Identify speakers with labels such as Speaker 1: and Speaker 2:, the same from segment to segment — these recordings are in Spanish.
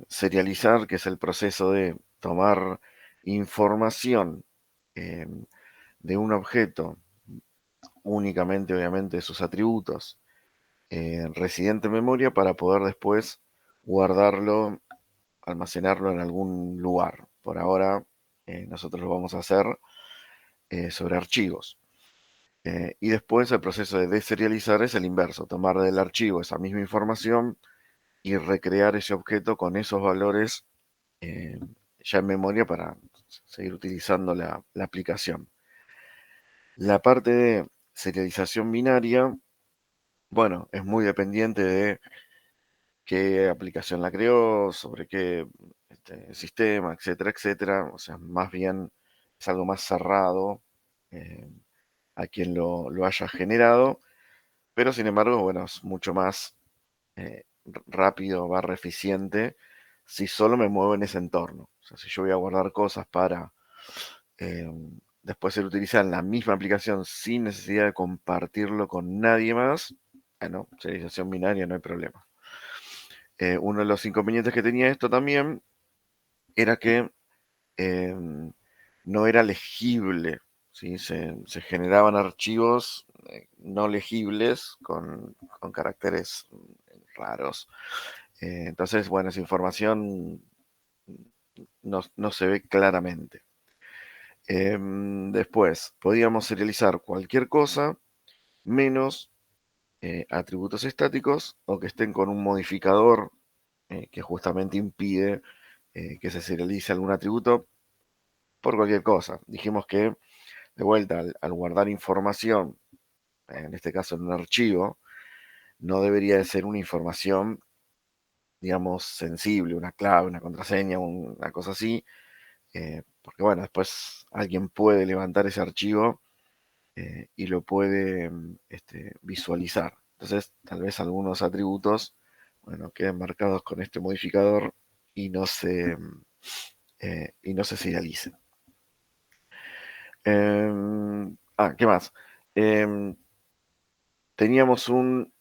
Speaker 1: serializar, que es el proceso de tomar información eh, de un objeto, únicamente obviamente sus atributos, residente en memoria para poder después guardarlo, almacenarlo en algún lugar. Por ahora nosotros lo vamos a hacer sobre archivos. Y después el proceso de deserializar es el inverso, tomar del archivo esa misma información y recrear ese objeto con esos valores ya en memoria para seguir utilizando la aplicación. La parte de serialización binaria, bueno, es muy dependiente de qué aplicación la creó, sobre qué sistema, etcétera, etcétera. O sea, más bien es algo más cerrado eh, a quien lo haya generado, pero sin embargo, bueno, es mucho más rápido, barra eficiente, si solo me muevo en ese entorno. O sea, si yo voy a guardar cosas para eh, después ser utilizada en la misma aplicación sin necesidad de compartirlo con nadie más, bueno, serialización binaria no hay problema. Uno de los inconvenientes que tenía esto también era que eh, no era legible, ¿sí? Se generaban archivos no legibles con caracteres raros. Entonces, bueno, esa información no se ve claramente. Después, podíamos serializar cualquier cosa menos atributos estáticos o que estén con un modificador que justamente impide que se serialice algún atributo por cualquier cosa. Dijimos que, de vuelta, al guardar información, en este caso en un archivo, no debería de ser una información, digamos, sensible, una clave, una contraseña, una cosa así, porque bueno, después alguien puede levantar ese archivo y lo puede visualizar. Entonces, tal vez algunos atributos, bueno, queden marcados con este modificador y no se serialicen. ¿Qué más? Em, Teníamos un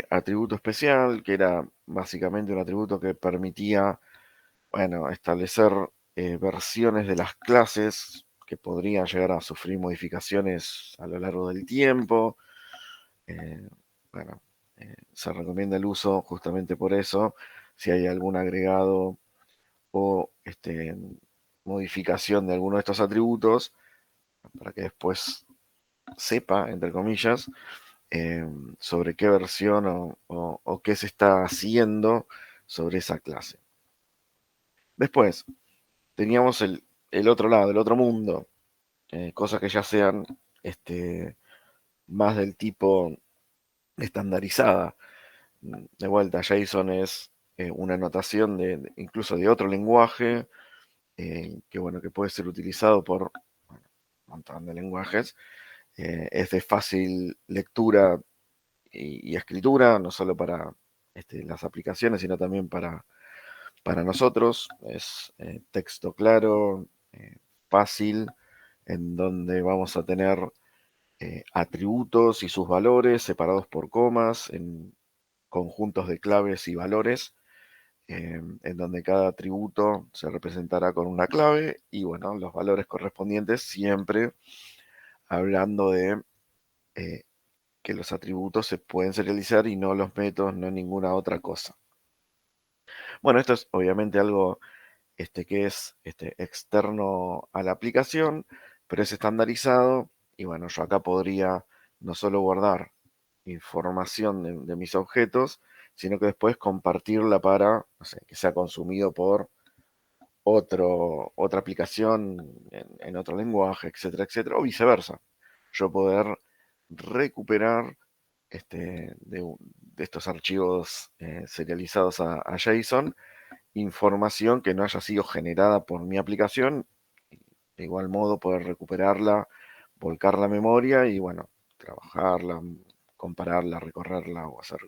Speaker 1: atributo especial que era básicamente un atributo que permitía, bueno, establecer versiones de las clases que podrían llegar a sufrir modificaciones a lo largo del tiempo. Eh, bueno, se recomienda el uso justamente por eso, si hay algún agregado o modificación de alguno de estos atributos, para que después sepa, entre comillas, eh, sobre qué versión o qué se está haciendo sobre esa clase. Después, teníamos el otro lado, el otro mundo, cosas que ya sean más del tipo estandarizada. De vuelta, JSON es una notación incluso de otro lenguaje, que bueno, que puede ser utilizado por bueno, un montón de lenguajes. Es de fácil lectura y escritura, no solo para las aplicaciones, sino también para nosotros. Es texto claro, fácil, en donde vamos a tener atributos y sus valores separados por comas, en conjuntos de claves y valores, en donde cada atributo se representará con una clave y bueno, los valores correspondientes siempre hablando de que los atributos se pueden serializar y no los métodos, no ninguna otra cosa. Bueno, esto es obviamente algo que es externo a la aplicación, pero es estandarizado y bueno, yo acá podría no solo guardar información de mis objetos, sino que después compartirla para, no sé, que sea consumido por otra aplicación en otro lenguaje, etcétera, etcétera, o viceversa. Yo poder recuperar de estos archivos serializados a JSON información que no haya sido generada por mi aplicación, de igual modo poder recuperarla, volcar la memoria y bueno, trabajarla, compararla, recorrerla o hacer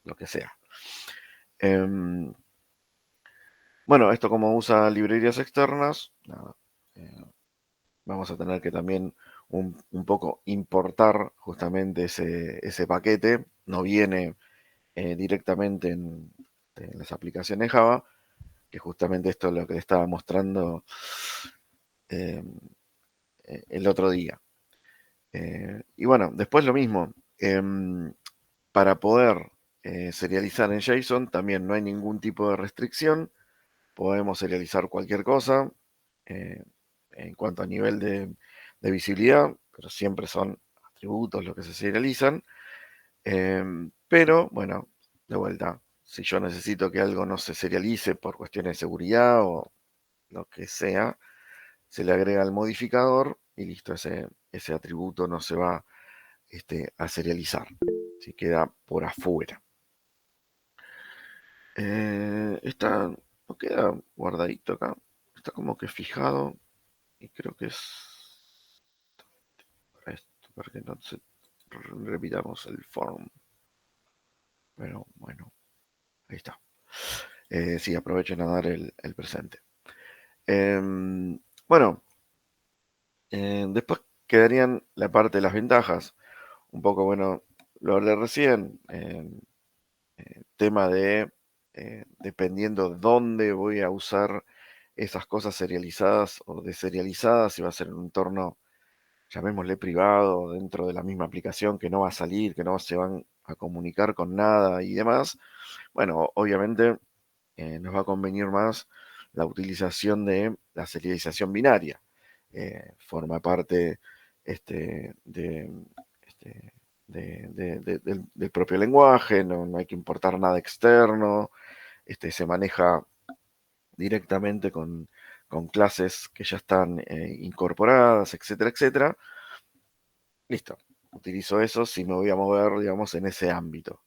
Speaker 1: lo que sea. Em, bueno, esto como usa librerías externas, nada, eh, vamos a tener que también un poco importar justamente ese paquete, no viene directamente en las aplicaciones Java, que justamente esto es lo que le estaba mostrando eh, el otro día. Y bueno, después lo mismo. Para poder serializar en JSON también no hay ningún tipo de restricción. Podemos serializar cualquier cosa eh, en cuanto a nivel de visibilidad, pero siempre son atributos los que se serializan. Pero bueno, de vuelta, si yo necesito que algo no se serialice por cuestiones de seguridad o lo que sea, se le agrega el modificador y listo, ese atributo no se va a serializar, si queda por afuera. Está, no queda guardadito acá, está como que fijado y creo que es para esto, para que no repitamos el form. Pero bueno, ahí está. Sí, aprovechen a dar el presente. Bueno, después quedarían la parte de las ventajas. Un poco, bueno, lo hablé recién. Tema de, dependiendo dónde voy a usar esas cosas serializadas o deserializadas, si va a ser en un entorno, llamémosle privado, dentro de la misma aplicación, que no va a salir, que no se van a comunicar con nada y demás. Bueno, obviamente nos va a convenir más la utilización de la serialización binaria. Forma parte de, este, del propio lenguaje, no hay que importar nada externo, se maneja directamente con clases que ya están incorporadas, etcétera, etcétera. Listo, utilizo eso si me voy a mover, digamos, en ese ámbito.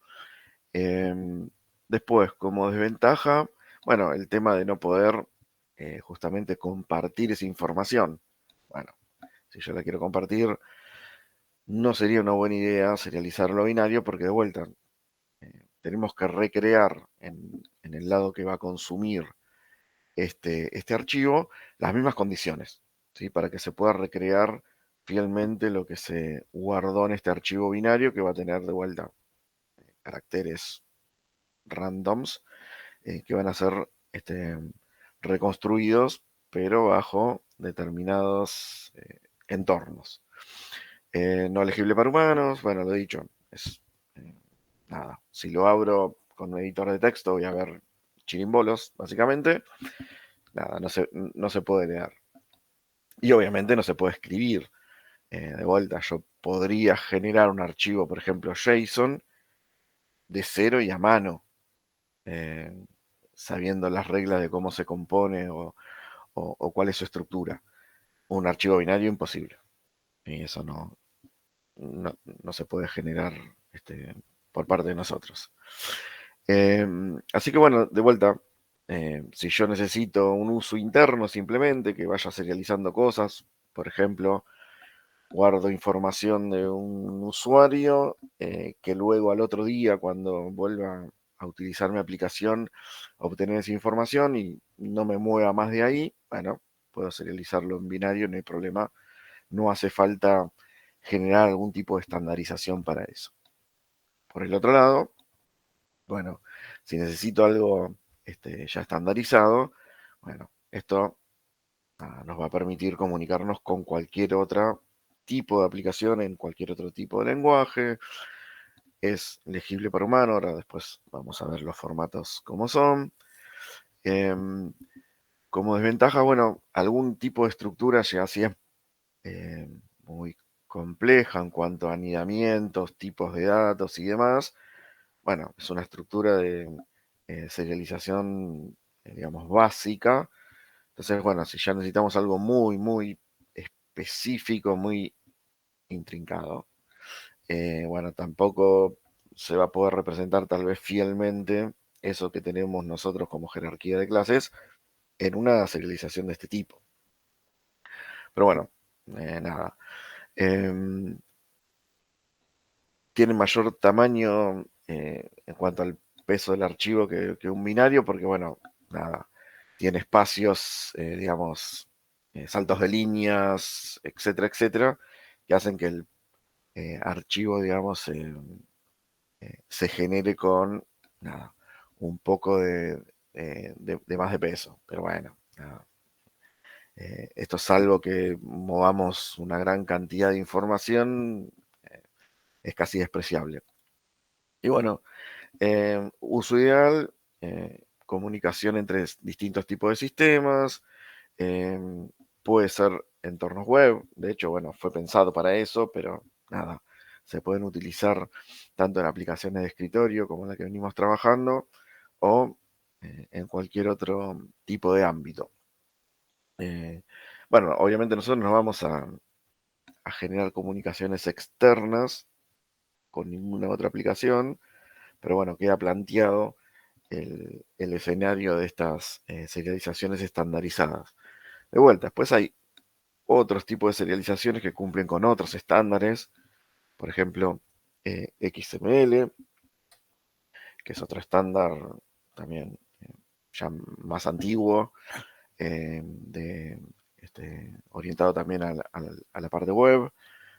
Speaker 1: Después, como desventaja, bueno, el tema de no poder justamente compartir esa información. Bueno, si yo la quiero compartir, no sería una buena idea serializarlo binario porque de vuelta tenemos que recrear en el lado que va a consumir este archivo las mismas condiciones, ¿sí? Para que se pueda recrear fielmente lo que se guardó en este archivo binario que va a tener de vuelta caracteres randoms que van a ser reconstruidos, pero bajo determinados entornos. No elegible para humanos, bueno, lo he dicho, es eh, nada. Si lo abro con un editor de texto voy a ver chirimbolos, básicamente. Nada, no se puede leer. Y obviamente no se puede escribir. De vuelta, yo podría generar un archivo, por ejemplo, JSON, de cero y a mano, eh, sabiendo las reglas de cómo se compone o cuál es su estructura. Un archivo binario imposible. Y eso no se puede generar por parte de nosotros. Así que bueno, de vuelta, si yo necesito un uso interno simplemente que vaya serializando cosas, por ejemplo, guardo información de un usuario que luego al otro día cuando vuelva a utilizar mi aplicación obtener esa información y no me mueva más de ahí, bueno, puedo serializarlo en binario, no hay problema, no hace falta generar algún tipo de estandarización para eso. Por el otro lado, bueno, si necesito algo ya estandarizado, bueno, esto nos va a permitir comunicarnos con cualquier otro tipo de aplicación en cualquier otro tipo de lenguaje. Es legible para humano, ahora después vamos a ver los formatos como son. Em, como desventaja, bueno, algún tipo de estructura ya así es muy compleja en cuanto a anidamientos, tipos de datos y demás. Bueno, es una estructura de serialización, digamos, básica. Entonces, bueno, si ya necesitamos algo muy, muy específico, muy intrincado, bueno, tampoco se va a poder representar tal vez fielmente eso que tenemos nosotros como jerarquía de clases en una serialización de este tipo. Pero bueno, nada. Em, Tiene mayor tamaño en cuanto al peso del archivo que un binario, porque bueno, nada, tiene espacios, digamos, saltos de líneas, etcétera, etcétera, que hacen que el archivo, digamos, se genere con nada, un poco de más de peso. Pero bueno, nada. Esto salvo que movamos una gran cantidad de información, es casi despreciable. Y bueno, uso ideal, comunicación entre distintos tipos de sistemas, em, puede ser entornos web, de hecho, bueno, fue pensado para eso, pero nada, se pueden utilizar tanto en aplicaciones de escritorio como en la que venimos trabajando o en cualquier otro tipo de ámbito. Eh, bueno, obviamente nosotros no vamos a generar comunicaciones externas con ninguna otra aplicación, pero bueno, queda planteado el escenario de estas serializaciones estandarizadas. De vuelta, después hay otros tipos de serializaciones que cumplen con otros estándares, por ejemplo, XML, que es otro estándar también ya más antiguo, orientado también a la parte web,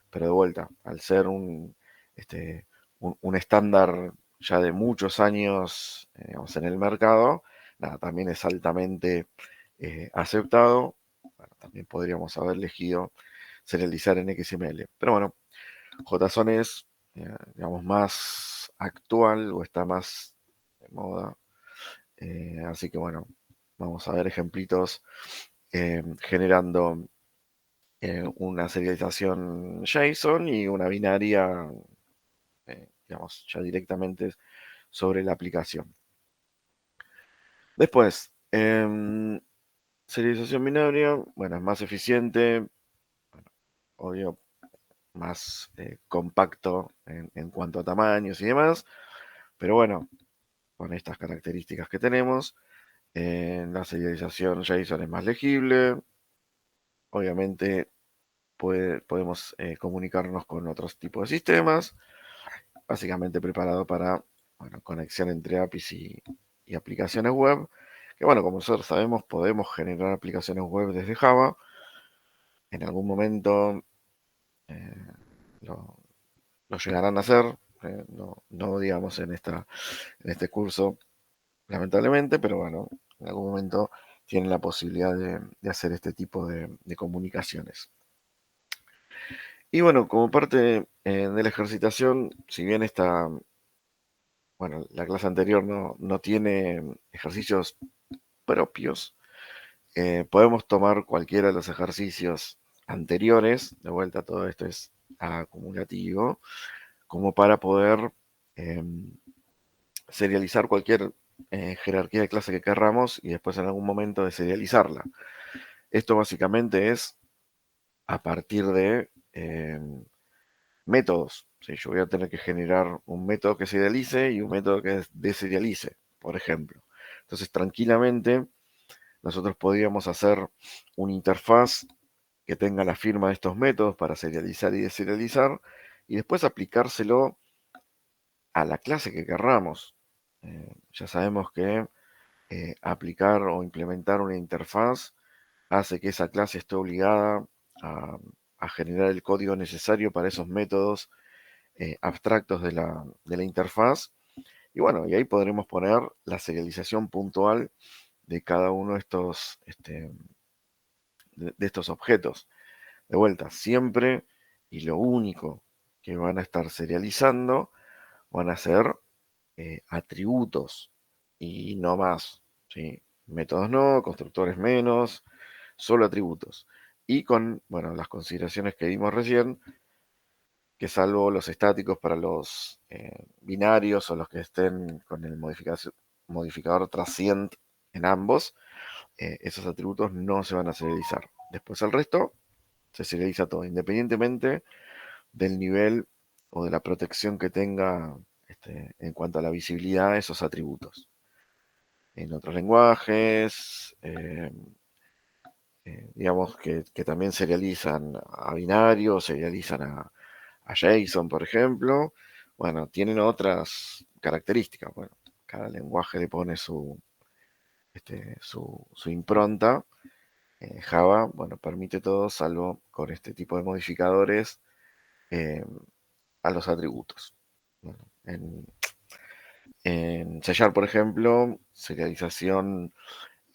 Speaker 1: pero de vuelta, al ser este, un estándar ya de muchos años digamos, en el mercado, nada, también es altamente aceptado. Bueno, también podríamos haber elegido serializar en XML. Pero bueno, JSON es, digamos, más actual o está más de moda. Así que bueno, vamos a ver ejemplitos generando una serialización JSON y una binaria, digamos, ya directamente sobre la aplicación. Después, serialización binaria, bueno, es más eficiente, bueno, obvio, más compacto en cuanto a tamaños y demás, pero bueno, con estas características que tenemos, la serialización JSON es más legible, obviamente podemos comunicarnos con otros tipos de sistemas, básicamente preparado para bueno, conexión entre APIs y aplicaciones web, que bueno, como nosotros sabemos, podemos generar aplicaciones web desde Java, en algún momento eh, lo, lo llegarán a hacer, no digamos en este curso, lamentablemente, pero bueno, en algún momento tienen la posibilidad de hacer este tipo de comunicaciones. Y bueno, como parte de la ejercitación, si bien bueno, la clase anterior no tiene ejercicios propios, podemos tomar cualquiera de los ejercicios anteriores, de vuelta todo esto es acumulativo, como para poder serializar cualquier jerarquía de clase que querramos y después en algún momento de serializarla. Esto básicamente es a partir de métodos. ¿Sí? Yo voy a tener que generar un método que serialice y un método que deserialice, por ejemplo. Entonces, tranquilamente, nosotros podríamos hacer una interfaz que tenga la firma de estos métodos para serializar y deserializar y después aplicárselo a la clase que querramos. Ya sabemos que aplicar o implementar una interfaz hace que esa clase esté obligada a, a generar el código necesario para esos métodos abstractos de la interfaz. Y bueno, y ahí podremos poner la serialización puntual de cada uno de estos objetos. De vuelta, siempre y lo único que van a estar serializando van a ser atributos y no más. ¿Sí? Métodos no, constructores menos, solo atributos. Y con, bueno, las consideraciones que dimos recién, que salvo los estáticos para los binarios o los que estén con el modificador transient en ambos, esos atributos no se van a serializar. Después el resto se serializa todo, independientemente del nivel o de la protección que tenga en cuanto a la visibilidad de esos atributos. En otros lenguajes, digamos que también serializan a binario, serializan a JSON, por ejemplo, bueno, tienen otras características. Bueno, cada lenguaje le pone su impronta. Java, bueno, permite todo salvo con este tipo de modificadores eh, a los atributos. Bueno, En C#, por ejemplo, serialización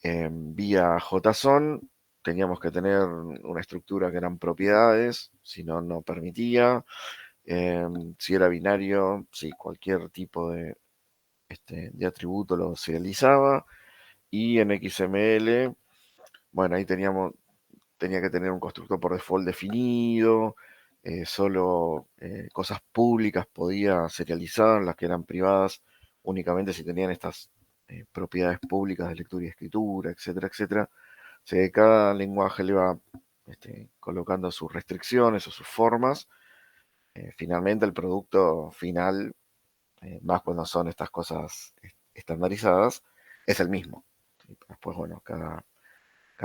Speaker 1: vía JSON, teníamos que tener una estructura que eran propiedades, si no, no permitía. Si era binario, sí, cualquier tipo de atributo lo serializaba. Y en XML, bueno, ahí tenía que tener un constructor por default definido, solo cosas públicas podía serializar, las que eran privadas únicamente si tenían estas propiedades públicas de lectura y escritura, etcétera, etcétera. O sea, que cada lenguaje le va colocando sus restricciones o sus formas. Finalmente el producto final, más cuando son estas cosas estandarizadas, es el mismo. Después, bueno, cada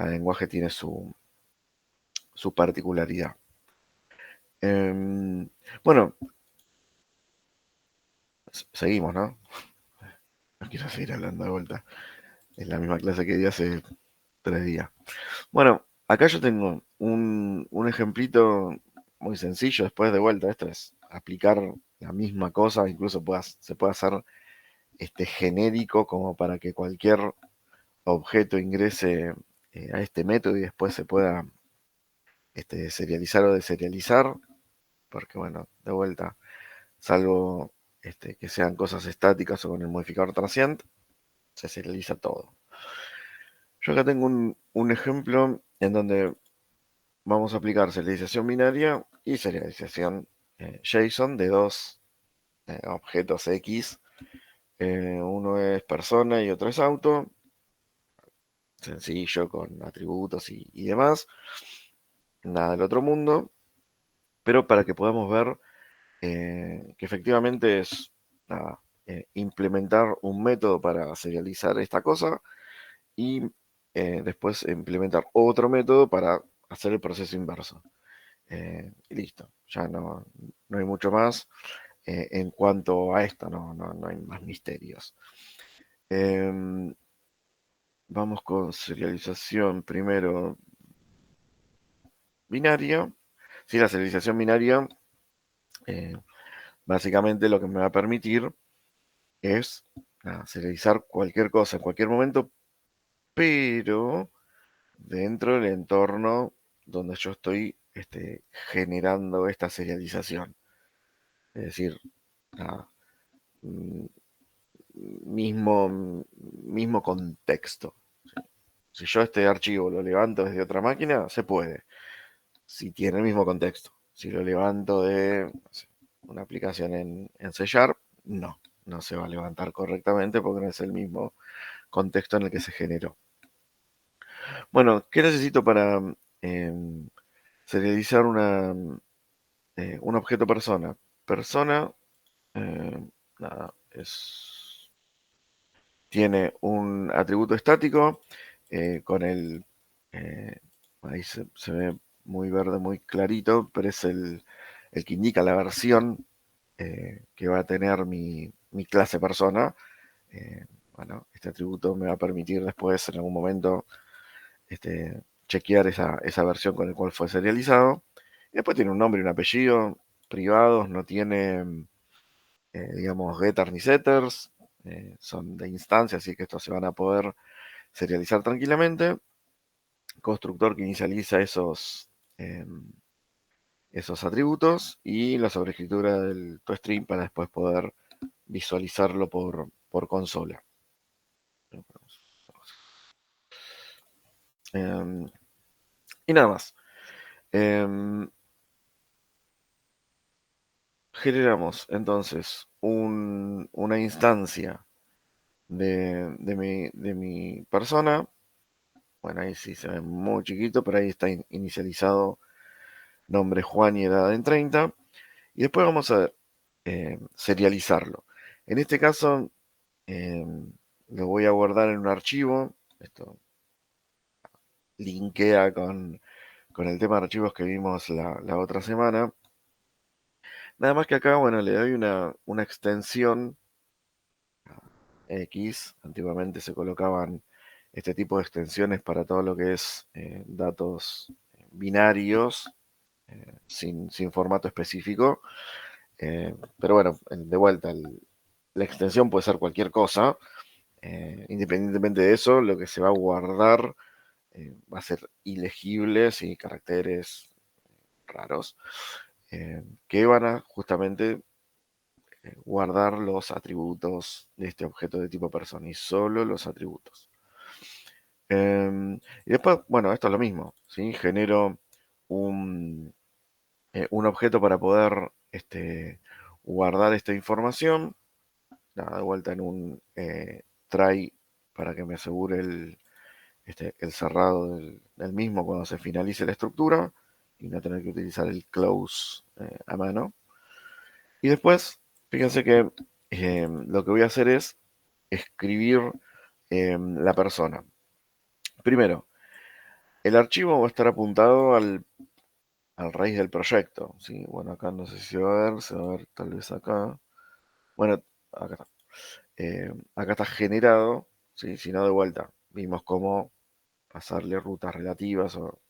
Speaker 1: lenguaje tiene su particularidad. Bueno, seguimos, ¿no? No quiero seguir hablando de vuelta. Es la misma clase que di hace 3 días. Bueno, acá yo tengo un ejemplito muy sencillo. Después de vuelta, esto es aplicar la misma cosa, incluso se puede hacer genérico como para que cualquier objeto ingrese a este método y después se pueda serializar o deserializar, porque bueno, de vuelta, salvo que sean cosas estáticas o con el modificador transient, se serializa todo. Yo acá tengo un ejemplo en donde vamos a aplicar serialización binaria y serialización JSON de dos objetos X. Uno es persona y otro es auto. Sencillo, con atributos y demás. Nada del otro mundo. Pero para que podamos ver que efectivamente es nada, implementar un método para serializar esta cosa y después implementar otro método para hacer el proceso inverso. Y listo, ya no hay mucho más en cuanto a esto, no hay más misterios. Vamos con serialización primero binaria. Sí, la serialización binaria eh, básicamente lo que me va a permitir es serializar cualquier cosa en cualquier momento, pero dentro del entorno donde yo estoy generando esta serialización. Es decir, nada, mm, mismo contexto. Si yo este archivo lo levanto desde otra máquina, se puede, si tiene el mismo contexto. Si lo levanto de no sé, una aplicación en C Sharp, no se va a levantar correctamente porque no es el mismo contexto en el que se generó. Bueno, ¿qué necesito para em, serializar un objeto persona? Persona, nada, tiene un atributo estático con eh, ahí se ve muy verde, muy clarito, pero es el que indica la versión que va a tener mi clase persona. Bueno, este atributo me va a permitir después, en algún momento, chequear esa versión con la cual fue serializado. Y después tiene un nombre y un apellido privados, no tiene, digamos, getters ni setters, son de instancia, así que estos se van a poder serializar tranquilamente. Constructor que inicializa esos atributos y la sobreescritura del toString para después poder visualizarlo por consola. Y nada más. Em, Generamos entonces una instancia de mi persona. Bueno, ahí sí se ve muy chiquito, pero ahí está inicializado nombre Juan y edad en 30. Y después vamos a serializarlo. En este caso, eh, lo voy a guardar en un archivo. Esto linkea con el tema de archivos que vimos la otra semana. Nada más que acá, bueno, le doy una extensión X. Antiguamente se colocaban este tipo de extensiones para todo lo que es datos binarios sin formato específico. Pero bueno, de vuelta, la extensión puede ser cualquier cosa. Independientemente de eso, lo que se va a guardar va a ser ilegible, y caracteres raros, que van a justamente guardar los atributos de este objeto de tipo persona y solo los atributos. Y después, bueno, esto es lo mismo, ¿sí? Genero un objeto para poder guardar esta información. Nada, de vuelta en un try para que me asegure el cerrado del mismo cuando se finalice la estructura y no tener que utilizar el close a mano. Y después, fíjense que lo que voy a hacer es escribir la persona. Primero, el archivo va a estar apuntado al raíz del proyecto, ¿sí? Bueno, acá no sé si se va a ver tal vez acá. Bueno, acá está. Acá está generado, ¿sí? Si no, de vuelta, vimos cómo pasarle rutas relativas o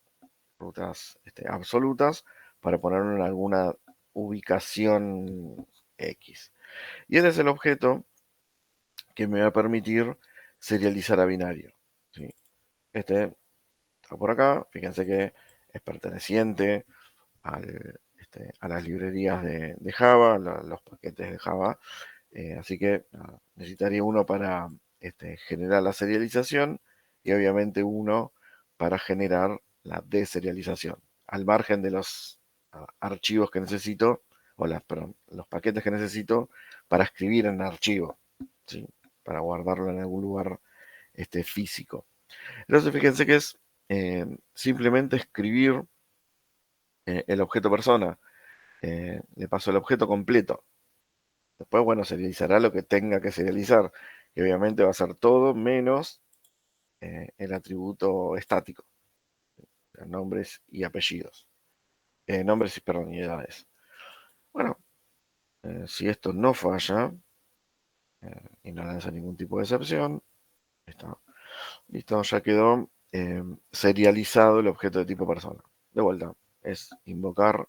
Speaker 1: rutas absolutas para ponerlo en alguna ubicación X. Y este es el objeto que me va a permitir serializar a binario, ¿sí? Este está por acá, fíjense que es perteneciente a las librerías de Java, los paquetes de Java, así que necesitaría uno para generar la serialización y obviamente uno para generar la deserialización, al margen de los archivos que necesito, perdón, los paquetes que necesito para escribir en archivo, ¿sí? Para guardarlo en algún lugar físico. Entonces fíjense que es simplemente escribir el objeto persona. Le paso el objeto completo. Después, bueno, serializará lo que tenga que serializar, que obviamente va a ser todo menos el atributo estático, nombres y apellidos. Nombres, perdón, y edades. Bueno, si esto no falla y no lanza ningún tipo de excepción, listo, ya quedó serializado el objeto de tipo persona. De vuelta, es invocar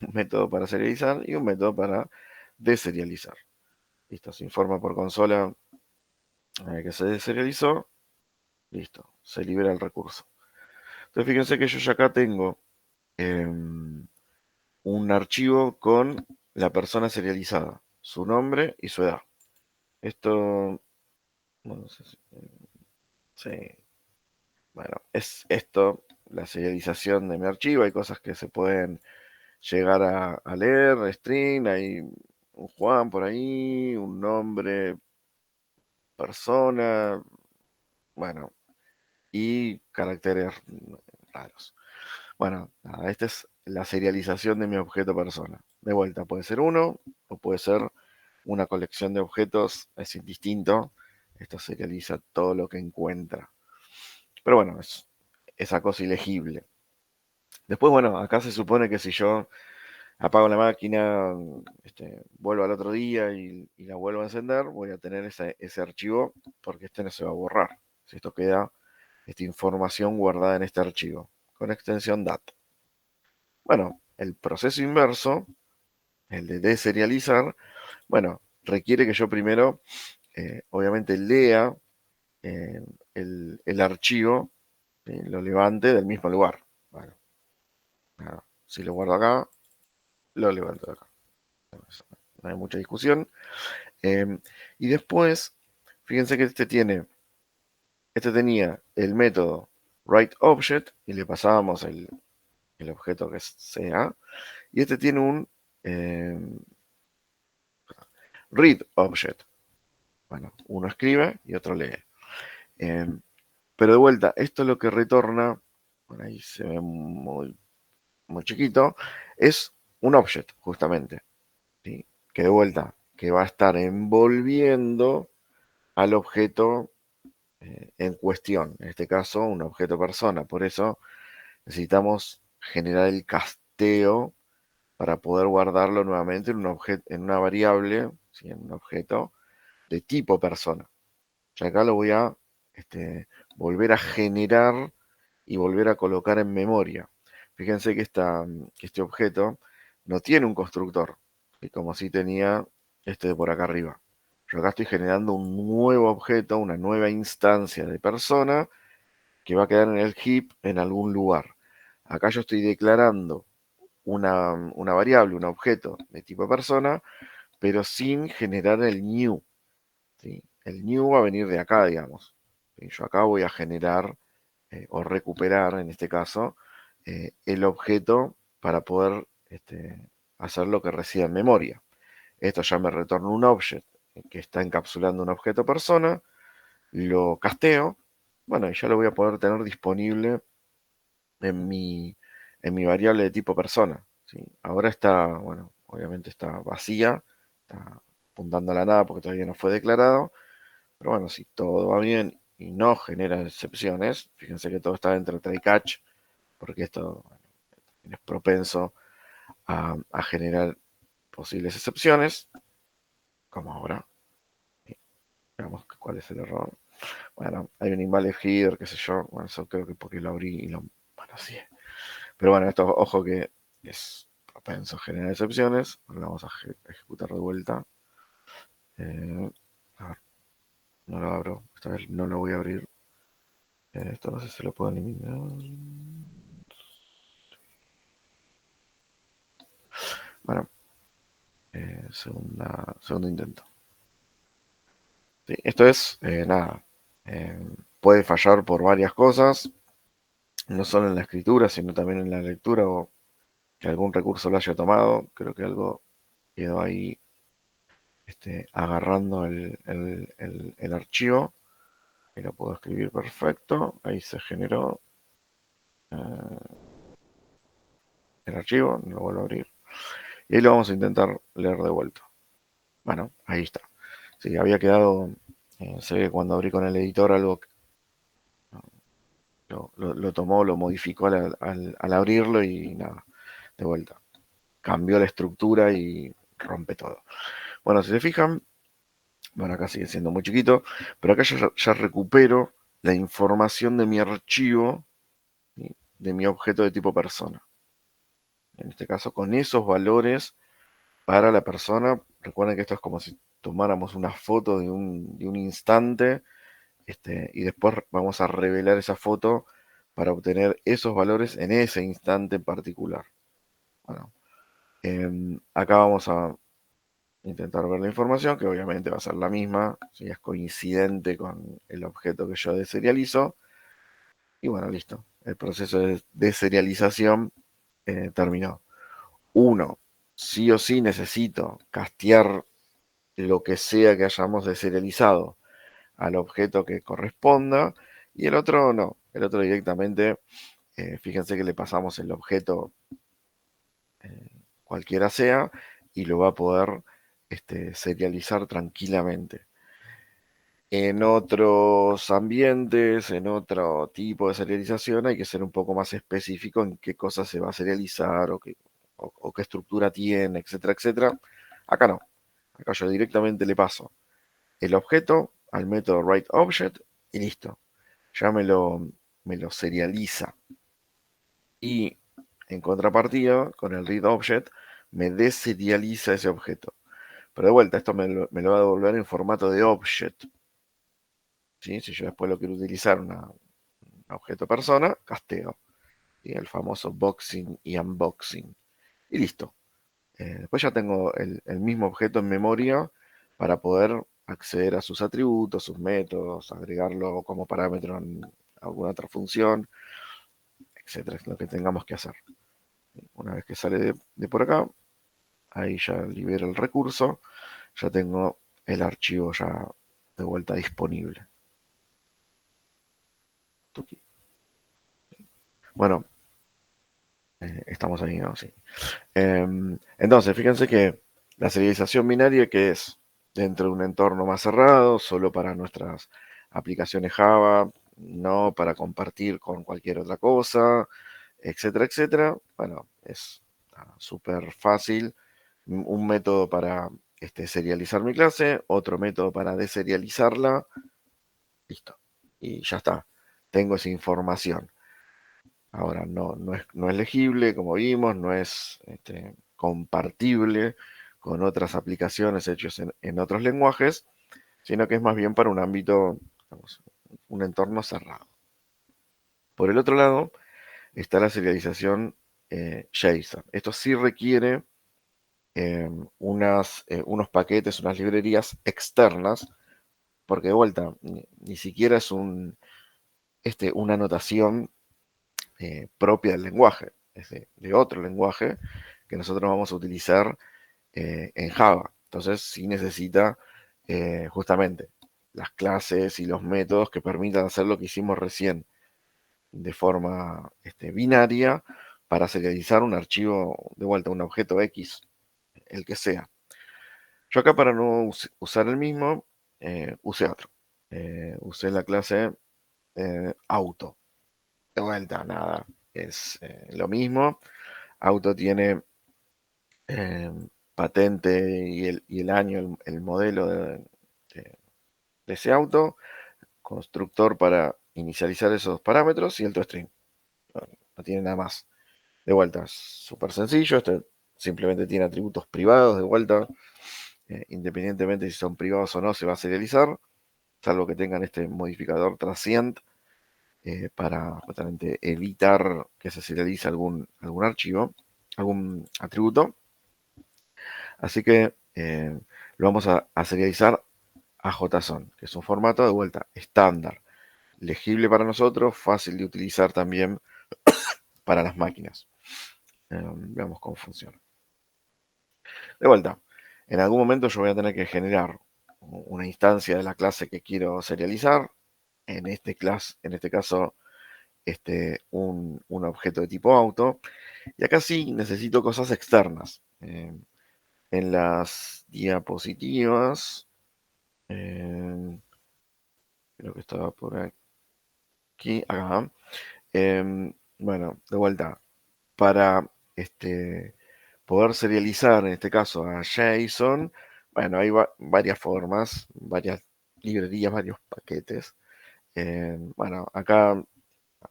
Speaker 1: un método para serializar y un método para deserializar. Listo, se informa por consola que se deserializó. Listo, se libera el recurso. Entonces fíjense que yo ya acá tengo un archivo con la persona serializada, su nombre y su edad. Esto, no sé si, sí, bueno, es esto, la serialización de mi archivo. Hay cosas que se pueden llegar a leer, string, hay un Juan por ahí, un nombre, persona, bueno, y caracteres raros. Bueno, nada, esta es la serialización de mi objeto persona. De vuelta, puede ser uno o puede ser una colección de objetos, es indistinto. Esto serializa todo lo que encuentra. Pero bueno, es esa cosa ilegible. Después, bueno, acá se supone que si yo apago la máquina, vuelvo al otro día y la vuelvo a encender, voy a tener ese archivo porque este no se va a borrar. Si esto queda, esta información guardada en este archivo, con extensión DAT. Bueno, el proceso inverso, el de deserializar, bueno, requiere que yo primero, obviamente, lea eh, el archivo, lo levante del mismo lugar. Bueno, nada, si lo guardo acá, lo levanto de acá. No hay mucha discusión. Eh, y después, fíjense que este tenía el método writeObject y le pasábamos el objeto que sea. Y este tiene un eh, readObject. Bueno, uno escribe y otro lee. Eh, pero de vuelta, esto es lo que retorna, bueno, ahí se ve muy, muy chiquito, es un object, justamente, ¿sí? Que de vuelta, que va a estar envolviendo al objeto en cuestión, en este caso un objeto persona. Por eso necesitamos generar el casteo para poder guardarlo nuevamente en una variable, ¿sí? En un objeto de tipo persona. Ya acá lo voy a volver a generar y volver a colocar en memoria. Fíjense que este objeto no tiene un constructor, y como si tenía este de por acá arriba. Yo acá estoy generando un nuevo objeto, una nueva instancia de persona que va a quedar en el heap en algún lugar. Acá yo estoy declarando una variable, un objeto de tipo persona, pero sin generar el new. ¿Sí? El new va a venir de acá, digamos. ¿Sí? Yo acá voy a generar o recuperar, en este caso, el objeto para poder hacer lo que resida en memoria. Esto ya me retorna un object que está encapsulando un objeto persona, lo casteo, bueno, y ya lo voy a poder tener disponible en mi variable de tipo persona. ¿Sí? Ahora está, bueno, obviamente está vacía, está apuntando a la nada porque todavía no fue declarado, pero bueno, si todo va bien y no genera excepciones, fíjense que todo está dentro de try catch, porque esto bueno, es propenso a generar posibles excepciones, como ahora. Veamos cuál es el error. Bueno, hay un invalid header, qué sé yo. Bueno, eso creo que porque lo abrí y lo manoseé. Pero bueno, esto, ojo que es propenso a generar excepciones. Ahora lo vamos a ejecutar de vuelta. A ver, no lo abro. Esta vez no lo voy a abrir. Esto no sé si lo puedo eliminar. Bueno, segundo intento. Sí, esto es, nada, eh, puede fallar por varias cosas, no solo en la escritura, sino también en la lectura o que algún recurso lo haya tomado. Creo que algo quedó ahí agarrando el archivo y lo puedo escribir perfecto. Ahí se generó el archivo, lo vuelvo a abrir y ahí lo vamos a intentar leer de vuelta. Bueno, ahí está. Sí, había quedado, se ve que cuando abrí con el editor algo lo tomó, lo modificó al abrirlo y nada, de vuelta. Cambió la estructura y rompe todo. Bueno, si se fijan, bueno, acá sigue siendo muy chiquito, pero acá ya recupero la información de mi archivo, ¿sí? De mi objeto de tipo persona. En este caso, con esos valores para la persona. Recuerden que esto es como si tomáramos una foto de un instante, y después vamos a revelar esa foto para obtener esos valores en ese instante en particular. Bueno, acá vamos a intentar ver la información, que obviamente va a ser la misma, si es coincidente con el objeto que yo deserializo. Y bueno, listo. El proceso de deserialización terminó. Uno, sí o sí necesito castear lo que sea que hayamos deserializado al objeto que corresponda. Y el otro no. El otro directamente, fíjense que le pasamos el objeto cualquiera sea y lo va a poder serializar tranquilamente. En otros ambientes, en otro tipo de serialización, hay que ser un poco más específico en qué cosa se va a serializar o qué estructura tiene, etcétera, etcétera. Acá no. Acá yo directamente le paso el objeto al método writeObject y listo. Ya me lo serializa. Y en contrapartida, con el readObject, me deserializa ese objeto. Pero de vuelta, esto me lo va a devolver en formato de object. ¿Sí? Si yo después lo quiero utilizar un objeto persona, casteo. ¿Sí? El famoso boxing y unboxing. Y listo. Después ya tengo el mismo objeto en memoria para poder acceder a sus atributos, sus métodos, agregarlo como parámetro en alguna otra función, etcétera. Es lo que tengamos que hacer. Una vez que sale de por acá, ahí ya libero el recurso, ya tengo el archivo ya de vuelta disponible. Bueno, estamos ahí, ¿no? Sí. Entonces, fíjense que la serialización binaria, que es dentro de un entorno más cerrado, solo para nuestras aplicaciones Java, no para compartir con cualquier otra cosa, etcétera, etcétera. Bueno, es súper fácil. Un método para serializar mi clase, otro método para deserializarla, listo. Y ya está. Tengo esa información. Ahora no es legible, como vimos, no es compartible con otras aplicaciones hechas en otros lenguajes, sino que es más bien para un ámbito, digamos, un entorno cerrado. Por el otro lado, está la serialización JSON. Esto sí requiere unos paquetes, unas librerías externas, porque de vuelta, ni siquiera es una notación propia del lenguaje, es de otro lenguaje que nosotros vamos a utilizar en Java. Entonces sí necesita justamente las clases y los métodos que permitan hacer lo que hicimos recién de forma binaria para serializar un archivo de vuelta, un objeto X, el que sea. Yo acá para no usar el mismo, usé otro. Usé la clase auto. De vuelta, nada, es lo mismo. Auto tiene eh, patente y el año, el modelo de ese auto, constructor para inicializar esos parámetros y el toString. No, no tiene nada más. De vuelta, es súper sencillo. Este simplemente tiene atributos privados. De vuelta, independientemente si son privados o no, se va a serializar, salvo que tengan este modificador transient para justamente evitar que se serialice algún archivo, algún atributo. Así que lo vamos a serializar a JSON, que es un formato de vuelta estándar, legible para nosotros, fácil de utilizar también para las máquinas. Veamos cómo funciona. De vuelta, en algún momento yo voy a tener que generar una instancia de la clase que quiero serializar. En este caso, un objeto de tipo auto. Y acá sí necesito cosas externas. En las diapositivas, creo que estaba por aquí, acá. Bueno, de vuelta, para poder serializar, en este caso, a JSON, bueno, hay varias formas, varias librerías, varios paquetes. Bueno, acá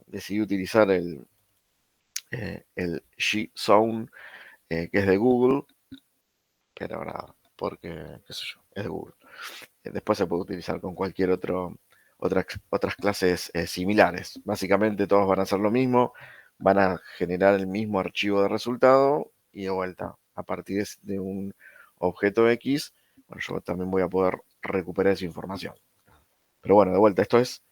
Speaker 1: decidí utilizar el JSON, que es de Google, pero nada, porque, qué sé yo, es de Google. Después se puede utilizar con cualquier otras clases similares. Básicamente todos van a hacer lo mismo, van a generar el mismo archivo de resultado y de vuelta, a partir de un objeto X, bueno, yo también voy a poder recuperar esa información. Pero bueno, de vuelta, esto es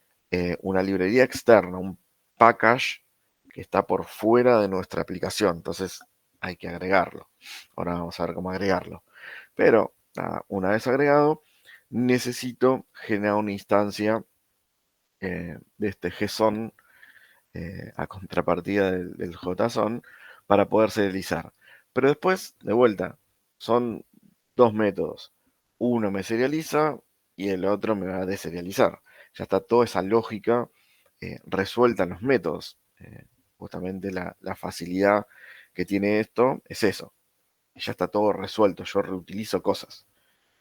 Speaker 1: una librería externa, un package que está por fuera de nuestra aplicación. Entonces hay que agregarlo. Ahora vamos a ver cómo agregarlo. Pero una vez agregado, necesito generar una instancia de este JSON a contrapartida del JSON para poder serializar. Pero después, de vuelta, son dos métodos. Uno me serializa y el otro me va a deserializar. Ya está toda esa lógica resuelta en los métodos. Justamente la facilidad que tiene esto es eso. Ya está todo resuelto. Yo reutilizo cosas.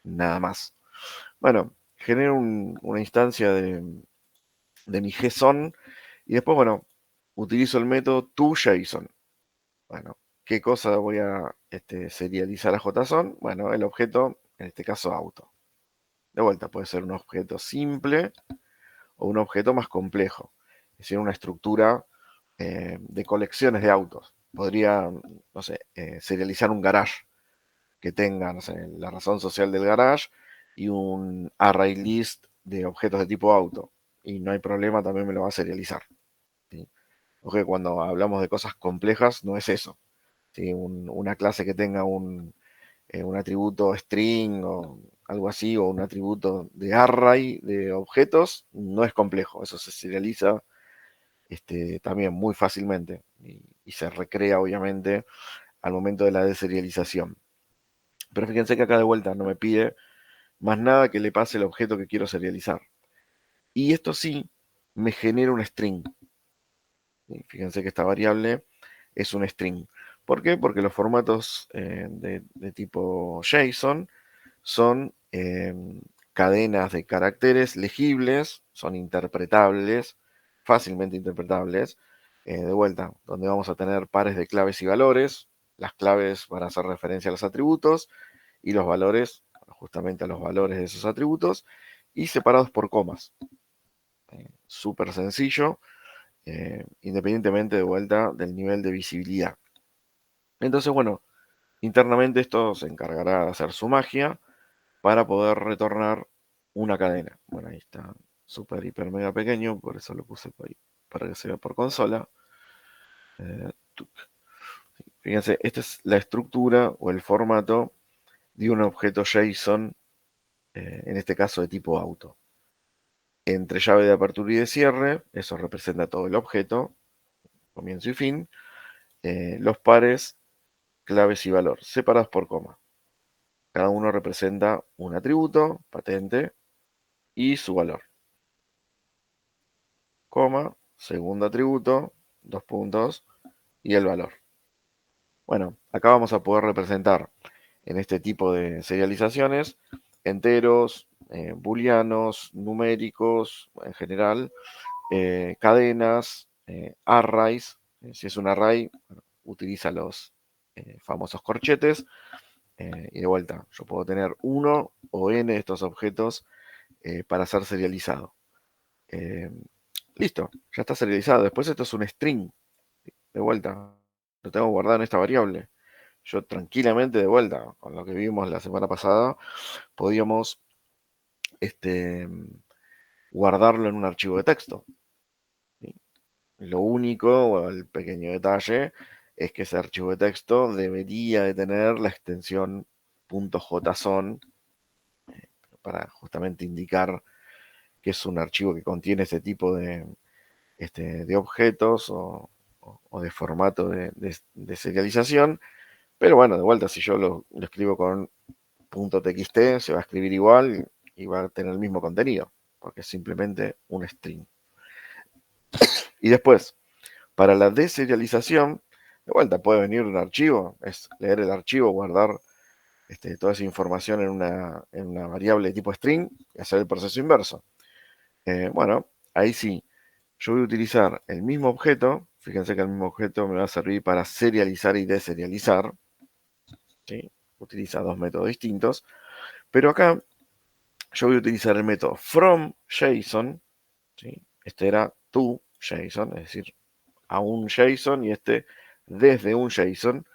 Speaker 1: Nada más. Bueno, genero una instancia de mi JSON y después, bueno, utilizo el método toJSON. Bueno, ¿qué cosa voy a serializar a JSON? Bueno, el objeto, en este caso auto. De vuelta, puede ser un objeto simple o un objeto más complejo. Es decir, una estructura de colecciones de autos. Podría, no sé, serializar un garage que tenga, no sé, la razón social del garage y un array list de objetos de tipo auto. Y no hay problema, también me lo va a serializar. ¿Sí? Porque cuando hablamos de cosas complejas, no es eso. ¿Sí? Una clase que tenga un atributo string o algo así, o un atributo de array de objetos, no es complejo. Eso se serializa también muy fácilmente y se recrea, obviamente, al momento de la deserialización. Pero fíjense que acá de vuelta no me pide más nada que le pase el objeto que quiero serializar. Y esto sí me genera un string. Fíjense que esta variable es un string. ¿Por qué? Porque los formatos de tipo JSON son cadenas de caracteres legibles, son interpretables, fácilmente interpretables. De vuelta, donde vamos a tener pares de claves y valores. Las claves van a hacer referencia a los atributos y los valores, justamente a los valores de esos atributos, y separados por comas. Súper sencillo, independientemente de vuelta del nivel de visibilidad. Entonces, bueno, internamente esto se encargará de hacer su magia para poder retornar una cadena. Bueno, ahí está súper, hiper, mega pequeño, por eso lo puse ahí, para que se vea por consola. Fíjense, esta es la estructura o el formato de un objeto JSON, en este caso de tipo auto. Entre llave de apertura y de cierre, eso representa todo el objeto, comienzo y fin. Los pares, claves y valor, separados por coma. Cada uno representa un atributo, patente, y su valor. Coma, segundo atributo, dos puntos, y el valor. Bueno, acá vamos a poder representar en este tipo de serializaciones enteros, booleanos, numéricos en general, cadenas, arrays. Si es un array, bueno, utiliza los famosos corchetes. Y de vuelta, yo puedo tener uno o n de estos objetos para ser serializado. Listo, ya está serializado. Después esto es un string. De vuelta, lo tengo guardado en esta variable. Yo tranquilamente, de vuelta, con lo que vimos la semana pasada, podíamos guardarlo en un archivo de texto. ¿Sí? Lo único, o el pequeño detalle, es que ese archivo de texto debería de tener la extensión .json para justamente indicar que es un archivo que contiene ese tipo de objetos o de formato de serialización. Pero bueno, de vuelta, si yo lo escribo con .txt, se va a escribir igual y va a tener el mismo contenido, porque es simplemente un string. Y después, para la deserialización, de vuelta puede venir un archivo, es leer el archivo, guardar toda esa información en una variable de tipo string y hacer el proceso inverso. Bueno, ahí sí, yo voy a utilizar el mismo objeto. Fíjense que el mismo objeto me va a servir para serializar y deserializar. ¿Sí? Utiliza dos métodos distintos. Pero acá yo voy a utilizar el método from JSON. ¿Sí? Este era to JSON, es decir, a un JSON y este desde un JSON.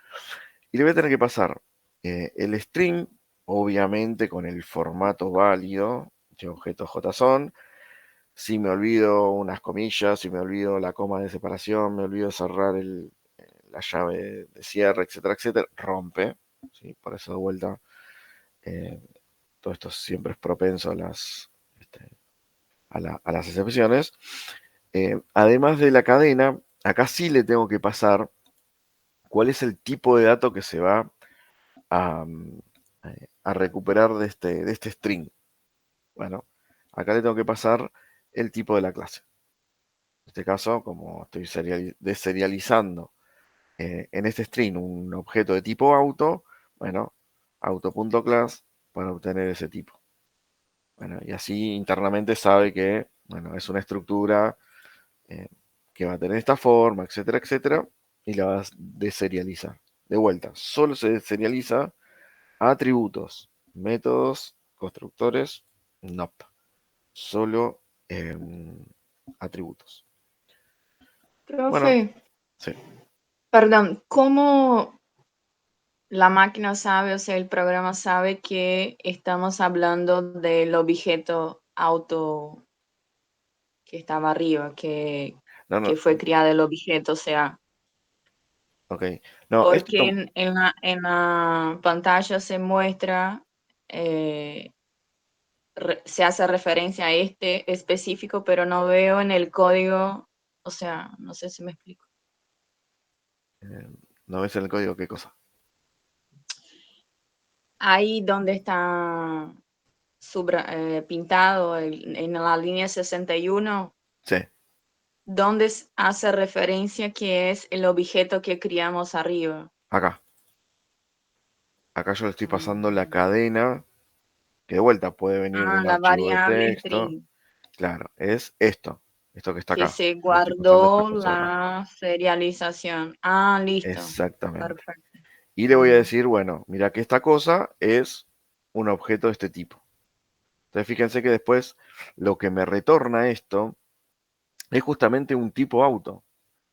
Speaker 1: Y le voy a tener que pasar el string, obviamente con el formato válido de objeto JSON. Si me olvido unas comillas, si me olvido la coma de separación, me olvido cerrar la llave de cierre, etcétera, etcétera, rompe. ¿Sí? Por eso de vuelta, eh, todo esto siempre es propenso a las excepciones. Además de la cadena, acá sí le tengo que pasar cuál es el tipo de dato que se va a, a recuperar de este string. Bueno, acá le tengo que pasar el tipo de la clase. En este caso, como estoy deserializando en este string un objeto de tipo auto, bueno, auto.class para obtener ese tipo. Bueno, y así internamente sabe que, bueno, es una estructura que va a tener esta forma, etcétera, etcétera, y la va a deserializar. De vuelta, solo se deserializa atributos, métodos, constructores, no. Solo atributos.
Speaker 2: Profe,
Speaker 1: Bueno, sí.
Speaker 2: perdón, ¿cómo la máquina sabe, o sea, el programa sabe que estamos hablando del objeto auto que estaba arriba,
Speaker 1: No, no,
Speaker 2: que fue creado el objeto, o sea,
Speaker 1: ok. No, esto
Speaker 2: porque en la pantalla se muestra, eh, se hace referencia a este específico, pero no veo en el código, o sea, no sé si me explico.
Speaker 1: no ves en el código qué cosa.
Speaker 2: Ahí donde está pintado en la línea 61,
Speaker 1: Sí,
Speaker 2: donde hace referencia que es el objeto que criamos arriba.
Speaker 1: acá. Acá yo le estoy pasando la
Speaker 2: Mm.
Speaker 1: cadena, que de vuelta puede venir de
Speaker 2: Ah,
Speaker 1: un
Speaker 2: la
Speaker 1: archivo de
Speaker 2: variable
Speaker 1: texto.
Speaker 2: string,
Speaker 1: Claro, es esto. Esto que está
Speaker 2: que
Speaker 1: acá.
Speaker 2: se
Speaker 1: Yo le estoy pasando esta
Speaker 2: guardó
Speaker 1: cosa de acá.
Speaker 2: la serialización. Ah, listo.
Speaker 1: Exactamente.
Speaker 2: Perfecto.
Speaker 1: y le voy a decir, bueno, mira que esta cosa es un objeto de este tipo. Entonces fíjense que después lo que me retorna esto es justamente un tipo auto.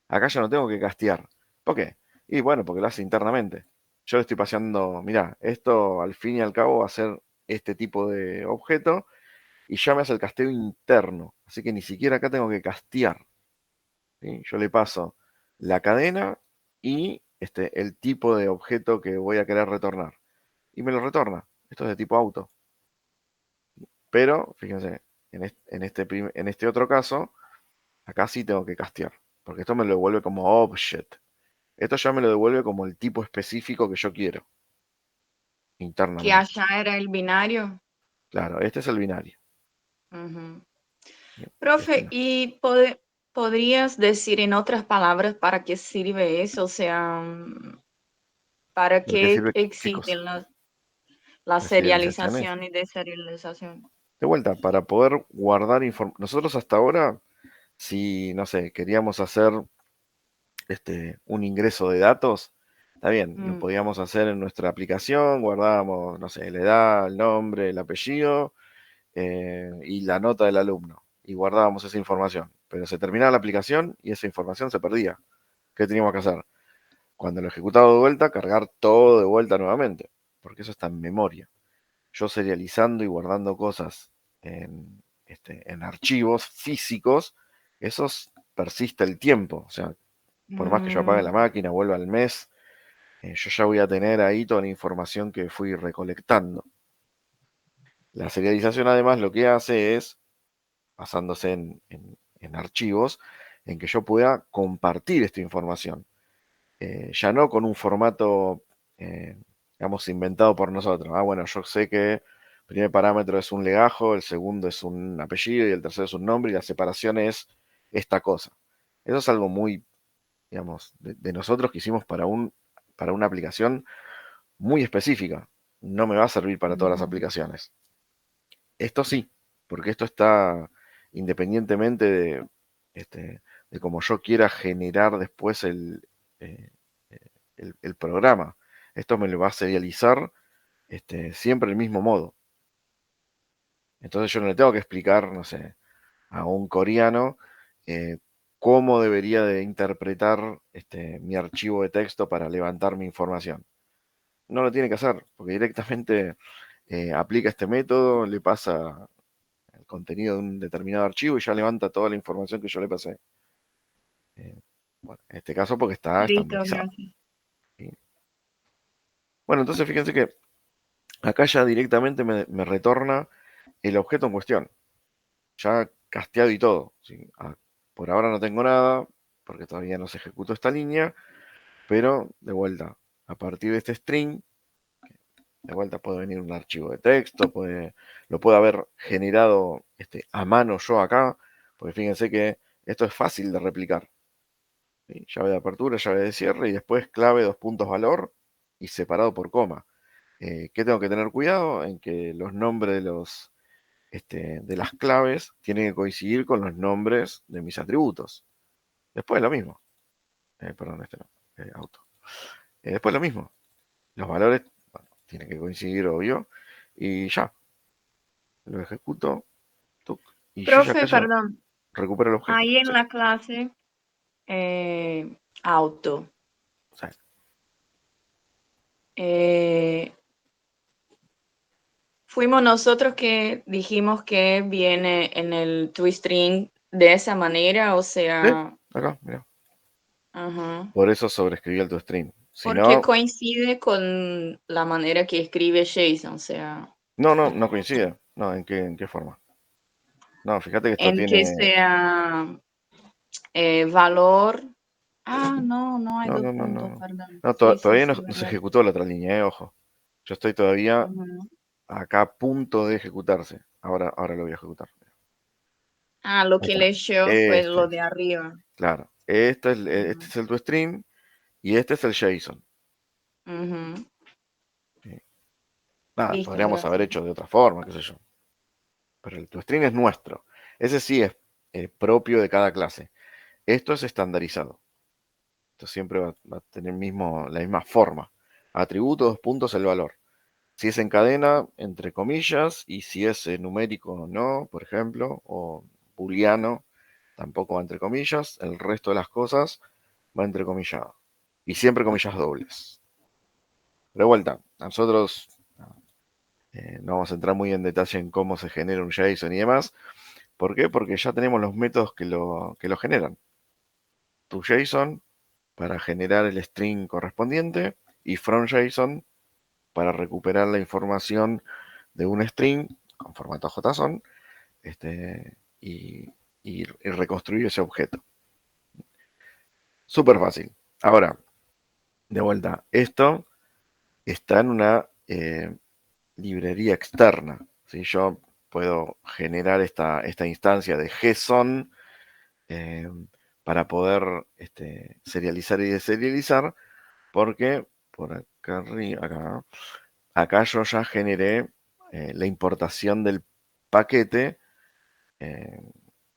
Speaker 1: Acá ya no tengo que castear. ¿Por qué? Y bueno, porque lo hace internamente. Yo le estoy paseando, mira, esto al fin y al cabo va a ser este tipo de objeto y ya me hace el casteo interno. Así que ni siquiera acá tengo que castear. ¿Sí? Yo le paso la cadena y el tipo de objeto que voy a querer retornar. Y me lo retorna. Esto es de tipo auto. Pero, fíjense, en este otro caso, acá sí tengo que castear. Porque esto me lo devuelve como object. Esto ya me lo devuelve como el tipo específico que yo quiero,
Speaker 2: Que
Speaker 1: internamente.
Speaker 2: allá era el binario.
Speaker 1: Claro, este es el binario.
Speaker 2: Ujú.
Speaker 1: Bien,
Speaker 2: Profe, ¿y podrías decir en otras palabras para qué sirve eso? O sea, ¿para
Speaker 1: ¿Para qué
Speaker 2: qué
Speaker 1: sirve qué cosa?
Speaker 2: existen la
Speaker 1: Las serializaciones.
Speaker 2: serialización y deserialización?
Speaker 1: De vuelta, para poder guardar información. Nosotros hasta ahora, si, no sé, queríamos hacer un ingreso de datos, está bien, lo
Speaker 2: Mm,
Speaker 1: podíamos hacer en nuestra aplicación, guardábamos, no sé, la edad, el nombre, el apellido y la nota del alumno, y guardábamos esa información. Pero se terminaba la aplicación y esa información se perdía. ¿Qué teníamos que hacer? Cuando lo ejecutaba de vuelta, cargar todo de vuelta nuevamente, porque eso está en memoria. Yo serializando y guardando cosas en archivos físicos, esos persiste el tiempo. O sea, por más que yo apague la
Speaker 2: mm,
Speaker 1: máquina, vuelva al mes, yo ya voy a tener ahí toda la información que fui recolectando. La serialización además lo que hace es, basándose en archivos, en que yo pueda compartir esta información. Ya no con un formato, eh, digamos, inventado por nosotros. Ah, bueno, yo sé que el primer parámetro es un legajo, el segundo es un apellido y el tercero es un nombre y la separación es esta cosa. Eso es algo muy, digamos, de nosotros que hicimos para una aplicación muy específica. No me va a servir para todas las
Speaker 2: ujú,
Speaker 1: aplicaciones. Esto sí, porque esto está independientemente de cómo yo quiera generar después eh, el programa. Esto me lo va a serializar siempre el mismo modo. Entonces yo no le tengo que explicar, no sé, a un coreano eh, cómo debería de interpretar mi archivo de texto para levantar mi información. No lo tiene que hacer, porque directamente aplica este método, le pasa el contenido de un determinado archivo y ya levanta toda la información que yo le pasé. Eh, bueno, en este caso porque está
Speaker 2: listo,
Speaker 1: estandarizado.
Speaker 2: gracias.
Speaker 1: ¿Sí? Bueno, entonces fíjense que acá ya directamente me retorna el objeto en cuestión, ya casteado y todo. ¿Sí? Por ahora no tengo nada, porque todavía no se ejecutó esta línea, pero de vuelta, a partir de este string, de vuelta puede venir un archivo de texto, lo puedo haber generado a mano yo acá, porque fíjense que esto es fácil de replicar. ¿Sí? Llave de apertura, llave de cierre y después clave, dos puntos valor y separado por coma. ¿Qué tengo que tener cuidado? En que los nombres de las claves tienen que coincidir con los nombres de mis atributos. Después lo mismo. Perdón, este no, auto. Después lo mismo. Los valores, bueno, tienen que coincidir, obvio. Y ya, lo ejecuto. Tuc, y yo ya
Speaker 2: Profe,
Speaker 1: acá ya
Speaker 2: perdón,
Speaker 1: recupero el objeto.
Speaker 2: ahí en
Speaker 1: Sí,
Speaker 2: la clase auto,
Speaker 1: o sea,
Speaker 2: eh, fuimos nosotros que dijimos que viene en el TwistString de esa manera, o
Speaker 1: ¿sí?
Speaker 2: sea,
Speaker 1: Acá, mira.
Speaker 2: ajá,
Speaker 1: Por eso sobreescribí el toString. Si
Speaker 2: porque
Speaker 1: no,
Speaker 2: coincide con la manera que escribe Jason, o sea,
Speaker 1: no coincide. No, en qué forma? No, fíjate que esto
Speaker 2: en que
Speaker 1: tiene.
Speaker 2: sea valor. Ah, no, no hay dos puntos,
Speaker 1: No.
Speaker 2: perdón.
Speaker 1: No,
Speaker 2: Sí, sí,
Speaker 1: todavía
Speaker 2: sí,
Speaker 1: no se
Speaker 2: verdad.
Speaker 1: ejecutó la otra línea, ojo. Yo estoy todavía
Speaker 2: Ujú.
Speaker 1: acá a punto de ejecutarse. Ahora lo voy a ejecutar.
Speaker 2: Ah, lo
Speaker 1: Ahí
Speaker 2: que
Speaker 1: está.
Speaker 2: leyó fue
Speaker 1: Este
Speaker 2: lo
Speaker 1: es,
Speaker 2: de arriba.
Speaker 1: claro. Este
Speaker 2: Ujú.
Speaker 1: es el toString y este es el JSON.
Speaker 2: Ujú.
Speaker 1: ¿Sí? Nada,
Speaker 2: Listo,
Speaker 1: podríamos haber
Speaker 2: gracias.
Speaker 1: hecho de otra forma, qué sé yo. Pero el toString es nuestro. Ese sí es propio de cada clase. Esto es estandarizado. Esto siempre va a tener la misma forma. atributo, dos puntos, el valor. Si es en cadena, entre comillas, y si es numérico, no, por ejemplo, o booleano, tampoco va entre comillas. El resto de las cosas va entrecomillado. Y siempre comillas dobles. De vuelta, nosotros no vamos a entrar muy en detalle en cómo se genera un JSON y demás. ¿Por qué? Porque ya tenemos los métodos que lo generan. Tu JSON para generar el string correspondiente y from JSON para recuperar la información de un string con formato JSON y, y reconstruir ese objeto. Súper fácil. Ahora, de vuelta, esto está en una librería externa. ¿Sí? Yo puedo generar esta instancia de JSON eh, para poder serializar y deserializar, porque por acá arriba, acá yo ya generé la importación del paquete eh,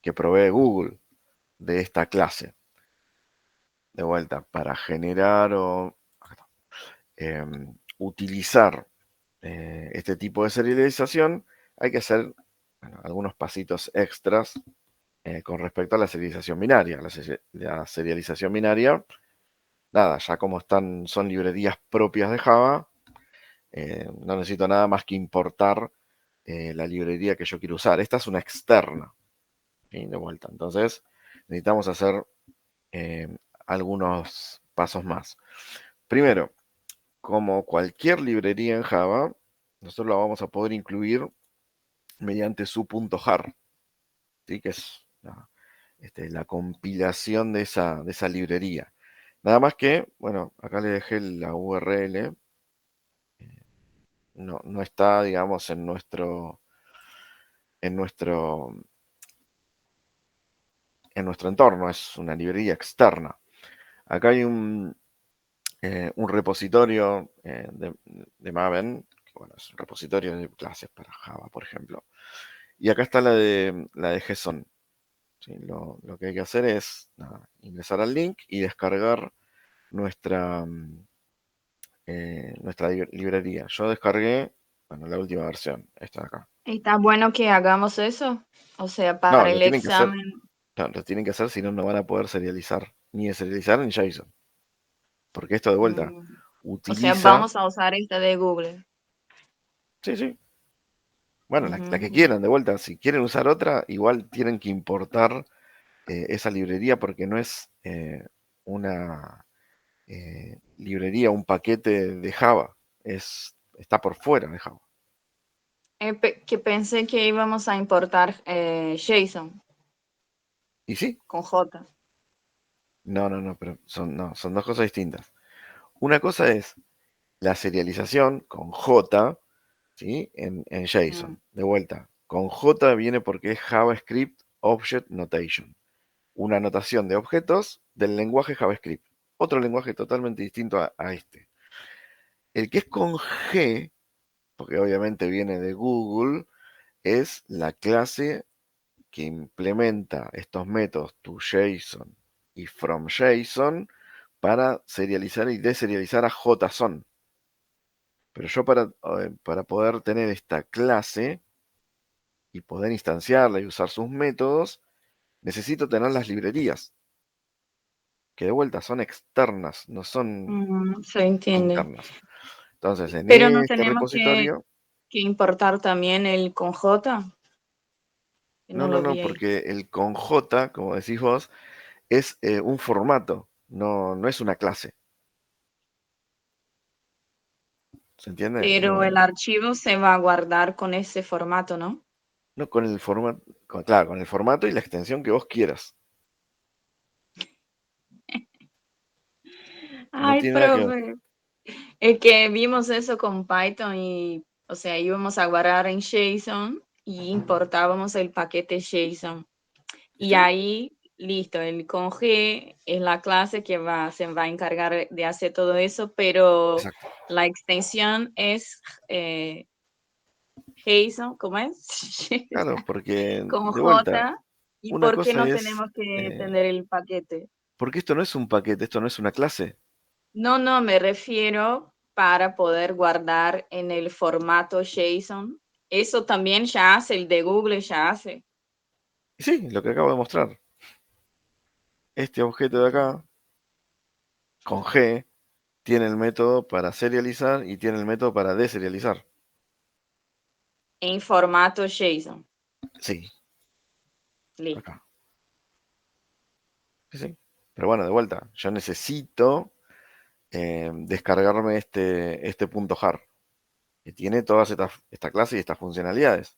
Speaker 1: que provee Google de esta clase. De vuelta, para generar o utilizar este tipo de serialización, hay que hacer algunos pasitos extras con respecto a la serialización binaria. La serialización binaria, nada, ya como son librerías propias de Java, no necesito nada más que importar la librería que yo quiero usar. Esta es una externa, ¿sí? De vuelta. Entonces, necesitamos hacer eh, algunos pasos más. Primero, como cualquier librería en Java, nosotros la vamos a poder incluir mediante su.jar, ¿sí? Que es la compilación de esa librería. Nada más que, bueno, acá le dejé la URL, no está, digamos, en nuestro, en nuestro entorno, es una librería externa. Acá hay un repositorio de Maven, que bueno, es un repositorio de clases para Java, por ejemplo. Y acá está la de JSON. ¿Sí? Lo que hay que hacer es ingresar al link y descargar nuestra librería. Yo descargué, bueno, la última versión, esta de acá.
Speaker 2: ¿Está bueno que hagamos eso? O sea,
Speaker 1: No,
Speaker 2: para
Speaker 1: lo
Speaker 2: el
Speaker 1: tienen que hacer,
Speaker 2: examen.
Speaker 1: no, lo tienen que hacer, si no, no van a poder serializar, ni deserializar en JSON. Porque esto de vuelta
Speaker 2: mm, o sea,
Speaker 1: utiliza,
Speaker 2: vamos a usar esta de Google.
Speaker 1: sí, sí, bueno, la que
Speaker 2: Ujú.
Speaker 1: quieran, de vuelta, si quieren usar otra, igual tienen que importar esa librería porque no es una librería, un paquete de Java, está por fuera de Java.
Speaker 2: Que pensé que íbamos a importar JSON
Speaker 1: Y sí,
Speaker 2: con J.
Speaker 1: no, pero son dos cosas distintas. Una cosa es la serialización con J, ¿sí? En
Speaker 2: Mm.
Speaker 1: JSON. De vuelta, con J viene porque es JavaScript Object Notation, una notación de objetos del lenguaje JavaScript. Otro lenguaje totalmente distinto a este. El que es con G, porque obviamente viene de Google, es la clase que implementa estos métodos toJSON y fromJSON para serializar y deserializar a JSON. Pero yo para poder tener esta clase y poder instanciarla y usar sus métodos, necesito tener las librerías, que de vuelta son externas, no son
Speaker 2: Se entiende.
Speaker 1: internas. Entonces, en
Speaker 2: Pero no
Speaker 1: este
Speaker 2: tenemos
Speaker 1: repositorio,
Speaker 2: que importar también el con J, que no lo
Speaker 1: no,
Speaker 2: vi ahí.
Speaker 1: porque el con J, como decís vos, es un formato, no es una clase. ¿Se entiende?
Speaker 2: Pero el archivo se va a guardar con ese formato, ¿no?
Speaker 1: No con el formato, claro, con el formato y la extensión que vos quieras. No
Speaker 2: Ay,
Speaker 1: tiene nada que ver.
Speaker 2: profe. Es que vimos eso con Python y, o sea, íbamos a guardar en JSON y importábamos el paquete JSON.
Speaker 1: ¿Y
Speaker 2: Y
Speaker 1: sí?
Speaker 2: ahí, listo, el con G es la clase que se va a encargar de hacer todo eso, pero
Speaker 1: Exacto.
Speaker 2: la extensión es JSON, ¿cómo es?
Speaker 1: Claro, porque
Speaker 2: Con
Speaker 1: de vuelta,
Speaker 2: J. ¿Y
Speaker 1: una
Speaker 2: por qué
Speaker 1: cosa
Speaker 2: no
Speaker 1: es,
Speaker 2: tenemos que tener el paquete?
Speaker 1: porque esto no es un paquete, esto no es una clase.
Speaker 2: No, me refiero para poder guardar en el formato JSON. Eso también ya hace, el de Google ya hace.
Speaker 1: Y sí, lo que acabo de mostrar. Este objeto de acá, con G, tiene el método para serializar y tiene el método para deserializar.
Speaker 2: En formato JSON.
Speaker 1: Sí,
Speaker 2: Listo.
Speaker 1: acá. Sí, sí. Pero bueno, de vuelta, yo necesito descargarme este punto .jar, que tiene todas esta clase y estas funcionalidades.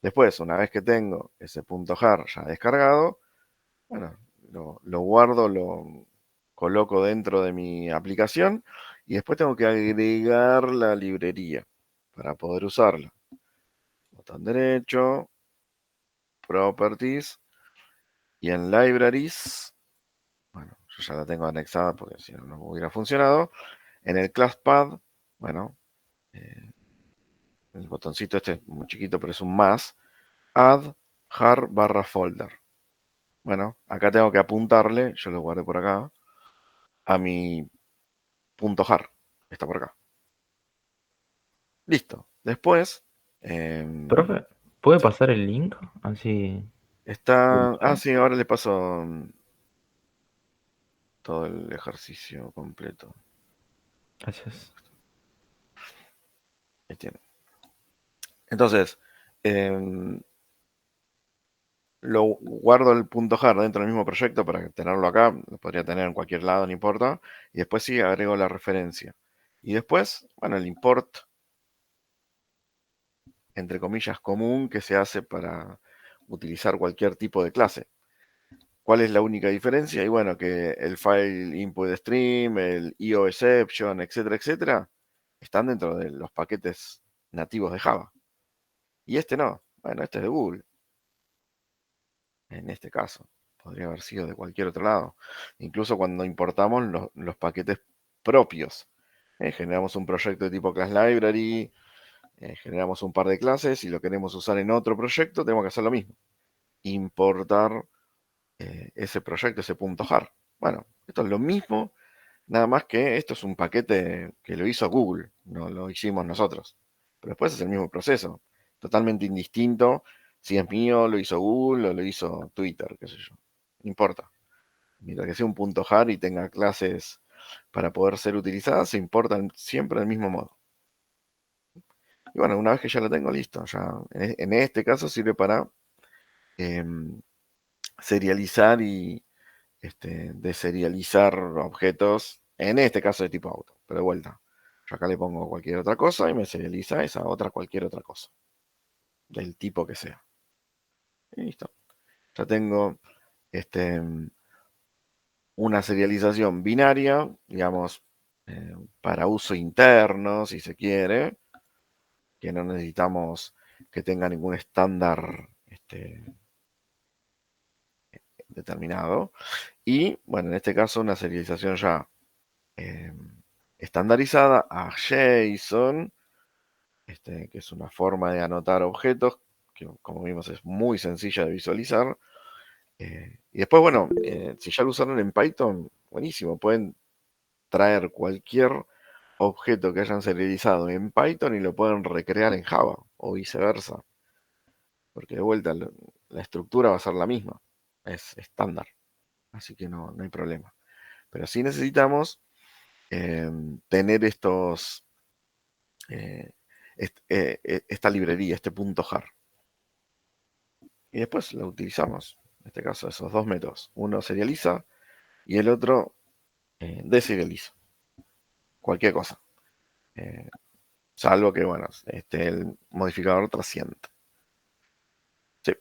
Speaker 1: Después, una vez que tengo ese punto .jar ya descargado, bueno, lo guardo, lo coloco dentro de mi aplicación y después tengo que agregar la librería para poder usarla. Botón derecho, Properties, y en Libraries, bueno, yo ya la tengo anexada porque si no, no hubiera funcionado. En el ClassPad, bueno, eh, el botoncito este es muy chiquito, pero es un más. Add jar barra folder. Bueno, acá tengo que apuntarle, yo lo guardé por acá, a mi punto jar. Está por acá. Listo. Después,
Speaker 3: Profe, ¿puede pasar el link? Así.
Speaker 1: está... Ah, sí, ahora le paso todo el ejercicio completo.
Speaker 3: Gracias.
Speaker 1: Ahí tiene. Entonces, em, lo guardo el punto jar dentro del mismo proyecto para tenerlo acá, lo podría tener en cualquier lado, no importa, y después sí agrego la referencia. Y después, bueno, el import, entre comillas, común que se hace para utilizar cualquier tipo de clase. ¿Cuál es la única diferencia? Y bueno, que el file input stream, el IO exception, etcétera, etcétera, están dentro de los paquetes nativos de Java. Y este no. Bueno, este es de Google. En este caso, podría haber sido de cualquier otro lado. Incluso cuando importamos los paquetes propios. Generamos un proyecto de tipo Class Library, generamos un par de clases y lo queremos usar en otro proyecto, tenemos que hacer lo mismo. Importar ese proyecto, ese punto jar. Bueno, esto es lo mismo, nada más que esto es un paquete que lo hizo Google, no lo hicimos nosotros. Pero después es el mismo proceso, totalmente indistinto si es mío, lo hizo Google o lo hizo Twitter, qué sé yo. No importa. Mientras que sea un punto jar y tenga clases para poder ser utilizadas, se importan siempre del mismo modo. Y bueno, una vez que ya lo tengo listo, ya en este caso sirve para em, serializar y deserializar objetos, en este caso de tipo auto. Pero de vuelta, yo acá le pongo cualquier otra cosa y me serializa esa otra cualquier otra cosa, del tipo que sea. Y listo. Ya tengo este, una serialización binaria, digamos, para uso interno, si se quiere, que no necesitamos que tenga ningún estándar determinado. Y, bueno, en este caso una serialización ya eh, estandarizada a JSON, que es una forma de anotar objetos, que como vimos es muy sencilla de visualizar. Y después, bueno, si ya lo usaron en Python, buenísimo, pueden traer cualquier objeto que hayan serializado en Python y lo pueden recrear en Java o viceversa, porque de vuelta la estructura va a ser la misma, es estándar, así que no hay problema. Pero sí necesitamos tener eh, esta librería, este punto jar. Y después lo utilizamos, en este caso esos dos métodos. Uno serializa y el otro deserializa. Cualquier cosa. Eh, Salvo que, bueno, el modificador trasciende. Sí.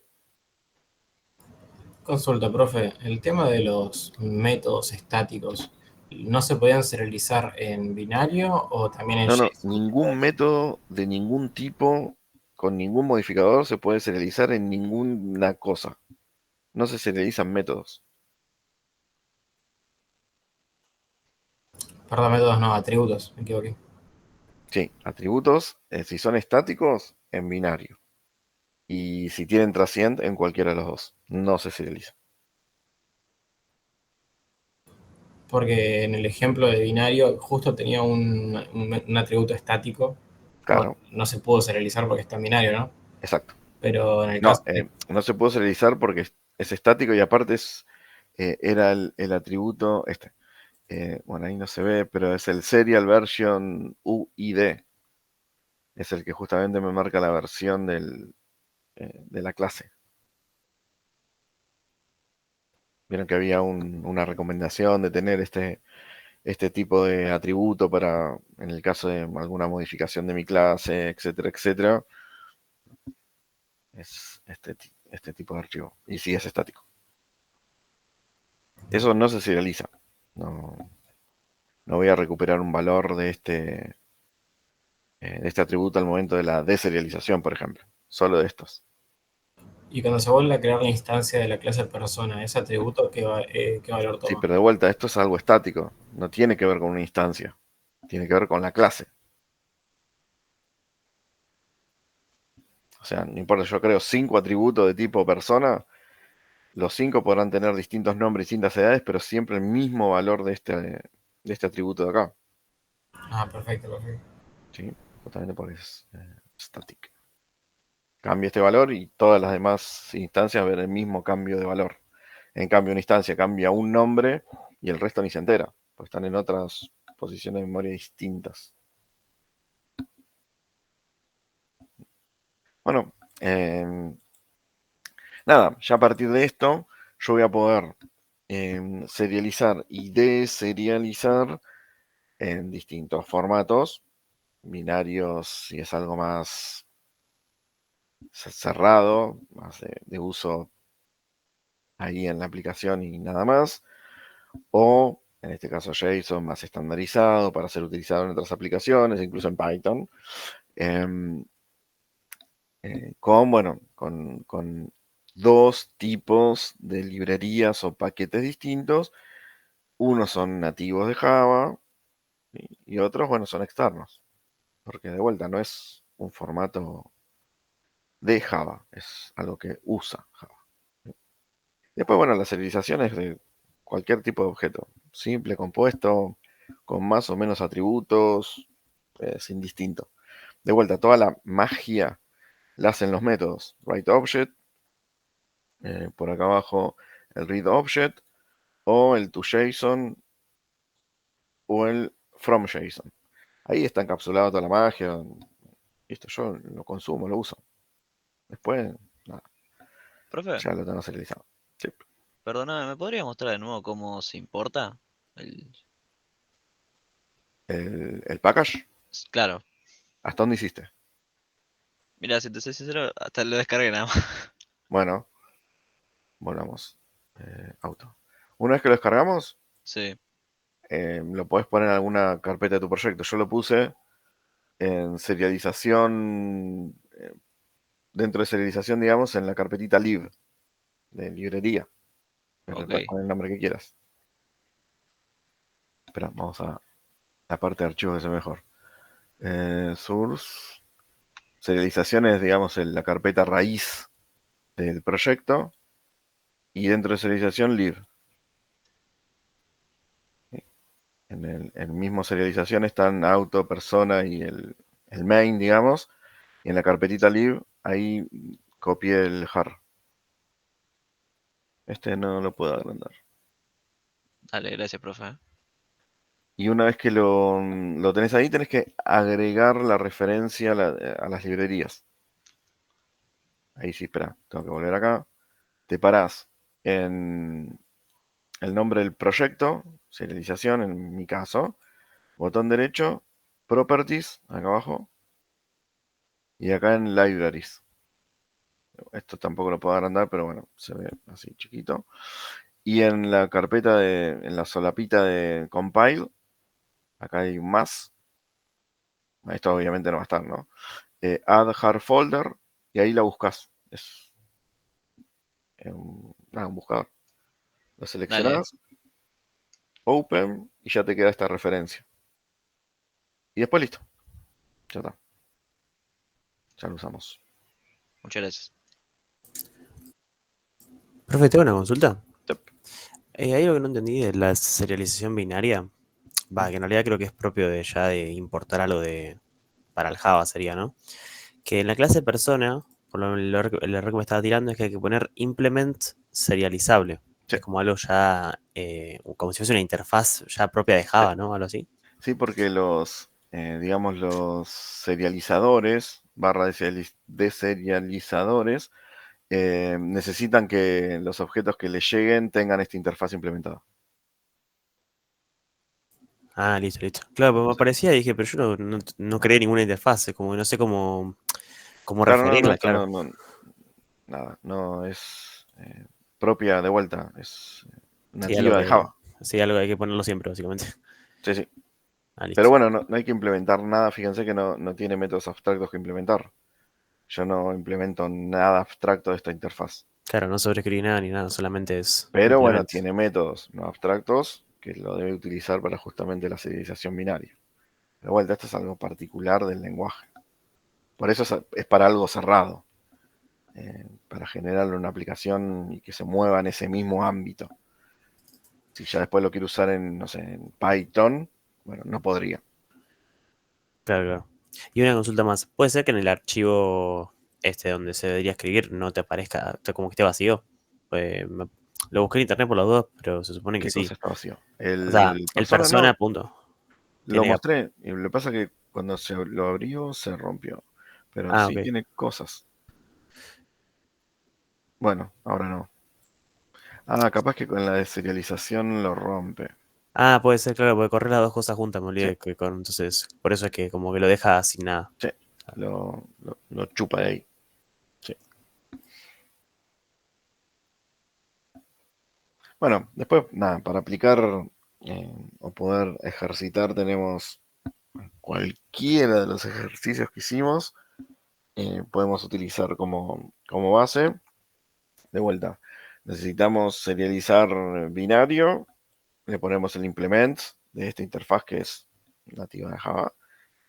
Speaker 4: Consulta, profe. El tema de los métodos estáticos, ¿no se podían serializar en binario o también en
Speaker 1: No,
Speaker 4: JSON?
Speaker 1: ningún método de ningún tipo con ningún modificador se puede serializar en ninguna cosa. No se serializan métodos.
Speaker 4: Perdón, métodos no, atributos, me equivoqué.
Speaker 1: Sí, atributos, si son estáticos, en binario. Y si tienen trascend, en cualquiera de los dos. No se serializa.
Speaker 4: Porque en el ejemplo de binario justo tenía un atributo estático.
Speaker 1: Claro,
Speaker 4: No se pudo serializar porque está en binario, ¿no?
Speaker 1: exacto.
Speaker 4: Pero en el
Speaker 1: No,
Speaker 4: caso de...
Speaker 1: no se pudo serializar porque es estático y aparte era el atributo este. Bueno, ahí no se ve, pero es el Serial Version UID. Es el que justamente me marca la versión de la clase. Vieron que había una recomendación de tener este tipo de atributo para, en el caso de alguna modificación de mi clase, etcétera, etcétera. Es este tipo de archivo. Y sí, es estático. Eso no se serializa. No, no voy a recuperar un valor de este atributo al momento de la deserialización, por ejemplo. Solo de estos.
Speaker 4: Y cuando se vuelve a crear la instancia de la clase persona, ese atributo, ¿qué valor
Speaker 1: Sí,
Speaker 4: toma?
Speaker 1: pero de vuelta, esto es algo estático. No tiene que ver con una instancia. Tiene que ver con la clase. O sea, no importa, yo creo 5 atributos de tipo persona. Los 5 podrán tener distintos nombres, distintas edades, pero siempre el mismo valor de este atributo de acá.
Speaker 4: Ah, perfecto, perfecto.
Speaker 1: ¿Sí? Justamente porque es static. Cambia este valor y todas las demás instancias ver el mismo cambio de valor. En cambio, una instancia cambia un nombre y el resto ni se entera, porque están en otras posiciones de memoria distintas. Bueno, nada, ya a partir de esto, yo voy a poder serializar y deserializar en distintos formatos, binarios si es algo más cerrado, más de uso ahí en la aplicación y nada más, o en este caso JSON más estandarizado para ser utilizado en otras aplicaciones, incluso en Python, em, con dos tipos de librerías o paquetes distintos. Unos son nativos de Java y otros, bueno, son externos, porque de vuelta no es un formato de Java, es algo que usa Java. Después, bueno, la serialización es de cualquier tipo de objeto, simple, compuesto, con más o menos atributos, es indistinto. De vuelta, toda la magia la hacen los métodos writeObject, por acá abajo el readObject, o el toJSON, o el fromJSON. Ahí está encapsulada toda la magia. Listo, yo lo consumo, lo uso. Después, nada,
Speaker 5: Profe,
Speaker 1: ya lo tengo serializado. Sí.
Speaker 5: perdóname, ¿me podría mostrar de nuevo cómo se importa?
Speaker 1: El package,
Speaker 5: Claro,
Speaker 1: ¿hasta dónde hiciste?
Speaker 5: mira, si te soy sincero, hasta lo descargué nada más.
Speaker 1: Bueno, volvamos. Auto. Una vez que lo descargamos,
Speaker 5: Sí,
Speaker 1: lo podés poner en alguna carpeta de tu proyecto. Yo lo puse en serialización, dentro de serialización, digamos, en la carpetita lib, de librería. Pero le
Speaker 5: ok.
Speaker 1: puedes poner el nombre que quieras. Espera, vamos a la parte de archivos que es mejor. Source. Serialización es, digamos, la carpeta raíz del proyecto. Y dentro de serialización, lib. En el mismo serialización están auto, persona y el main, digamos. Y en la carpetita lib, ahí copié el jar. Este no lo puedo agrandar.
Speaker 5: Dale, gracias, profe.
Speaker 1: Y una vez que lo tenés ahí, tenés que agregar la referencia a las librerías. Ahí sí, espera, tengo que volver acá. Te parás en el nombre del proyecto, serialización en mi caso, botón derecho, Properties, acá abajo, y acá en Libraries. Esto tampoco lo puedo agrandar, pero bueno, se ve así chiquito. Y en la carpeta en la solapita de compile, acá hay un más. Esto obviamente no va a estar, ¿no? Add hard folder, y ahí la buscas. Es un buscador. Lo
Speaker 5: Dale,
Speaker 1: seleccionás, open, y ya te queda esta referencia. Y después listo. Ya está. Ya lo usamos.
Speaker 5: muchas gracias.
Speaker 6: Profe, tengo una consulta.
Speaker 1: Yep.
Speaker 6: Hay algo que no entendí de la serialización binaria. Va, que en realidad creo que es propio de ya de importar algo para el Java sería, ¿no? Que en la clase persona, por lo el error que me estaba tirando es que hay que poner implement serializable, que
Speaker 1: Sí,
Speaker 6: es como algo ya, como si fuese una interfaz ya propia de
Speaker 1: sí.
Speaker 6: Java, ¿no? Algo así.
Speaker 1: Sí, porque digamos, los serializadores, deserializadores, necesitan que los objetos que les lleguen tengan esta interfaz implementada.
Speaker 6: Ah, listo, listo. Claro, pues me
Speaker 1: Sí.
Speaker 6: aparecía y dije, pero yo no creé ninguna interfaz, como que no sé cómo
Speaker 1: Claro, no,
Speaker 6: referirla,
Speaker 1: esto
Speaker 6: claro.
Speaker 1: nada, no es propia de vuelta, es
Speaker 6: Sí, algo
Speaker 1: nativa de
Speaker 6: que,
Speaker 1: Java.
Speaker 6: sí, algo que hay que ponerlo siempre, básicamente.
Speaker 1: Sí, sí.
Speaker 6: Ah,
Speaker 1: Pero
Speaker 6: listo.
Speaker 1: bueno, no hay que implementar nada, fíjense que no tiene métodos abstractos que implementar. Yo no implemento nada abstracto de esta interfaz.
Speaker 6: Claro, no sobreescribí nada ni nada, solamente es
Speaker 1: Pero bueno,
Speaker 6: implement.
Speaker 1: tiene métodos no abstractos que lo debe utilizar para justamente la serialización binaria. De vuelta, esto es algo particular del lenguaje. Por eso es para algo cerrado, para generar una aplicación y que se mueva en ese mismo ámbito. Si ya después lo quiero usar en, no sé, en Python, bueno, no podría.
Speaker 6: Claro, claro. Y una consulta más. ¿Puede ser que en el archivo donde se debería escribir no te aparezca, como que esté vacío? Lo busqué en internet por las dudas, pero se supone que
Speaker 1: ¿Qué
Speaker 6: sí.
Speaker 1: cosa está vacío?
Speaker 6: O sea,
Speaker 1: El
Speaker 6: el
Speaker 1: persona
Speaker 6: persona,
Speaker 1: no,
Speaker 6: punto.
Speaker 1: lo
Speaker 6: Tiene que...
Speaker 1: mostré. Y lo que pasa es que cuando se lo abrió se rompió. Pero
Speaker 6: Ah,
Speaker 1: sí
Speaker 6: ok.
Speaker 1: tiene cosas. Bueno, ahora no. Ah, capaz que con la deserialización lo rompe.
Speaker 6: Ah, puede ser, claro, puede correr las dos cosas juntas, me
Speaker 1: Sí,
Speaker 6: olvidé entonces, por eso es que como que lo deja sin nada.
Speaker 1: sí. Lo chupa de ahí. Sí. Bueno, después, nada, para aplicar o poder ejercitar tenemos cualquiera de los ejercicios que hicimos. Podemos utilizar como base. De vuelta, necesitamos serializar binario. Le ponemos el implement de esta interfaz que es nativa de Java.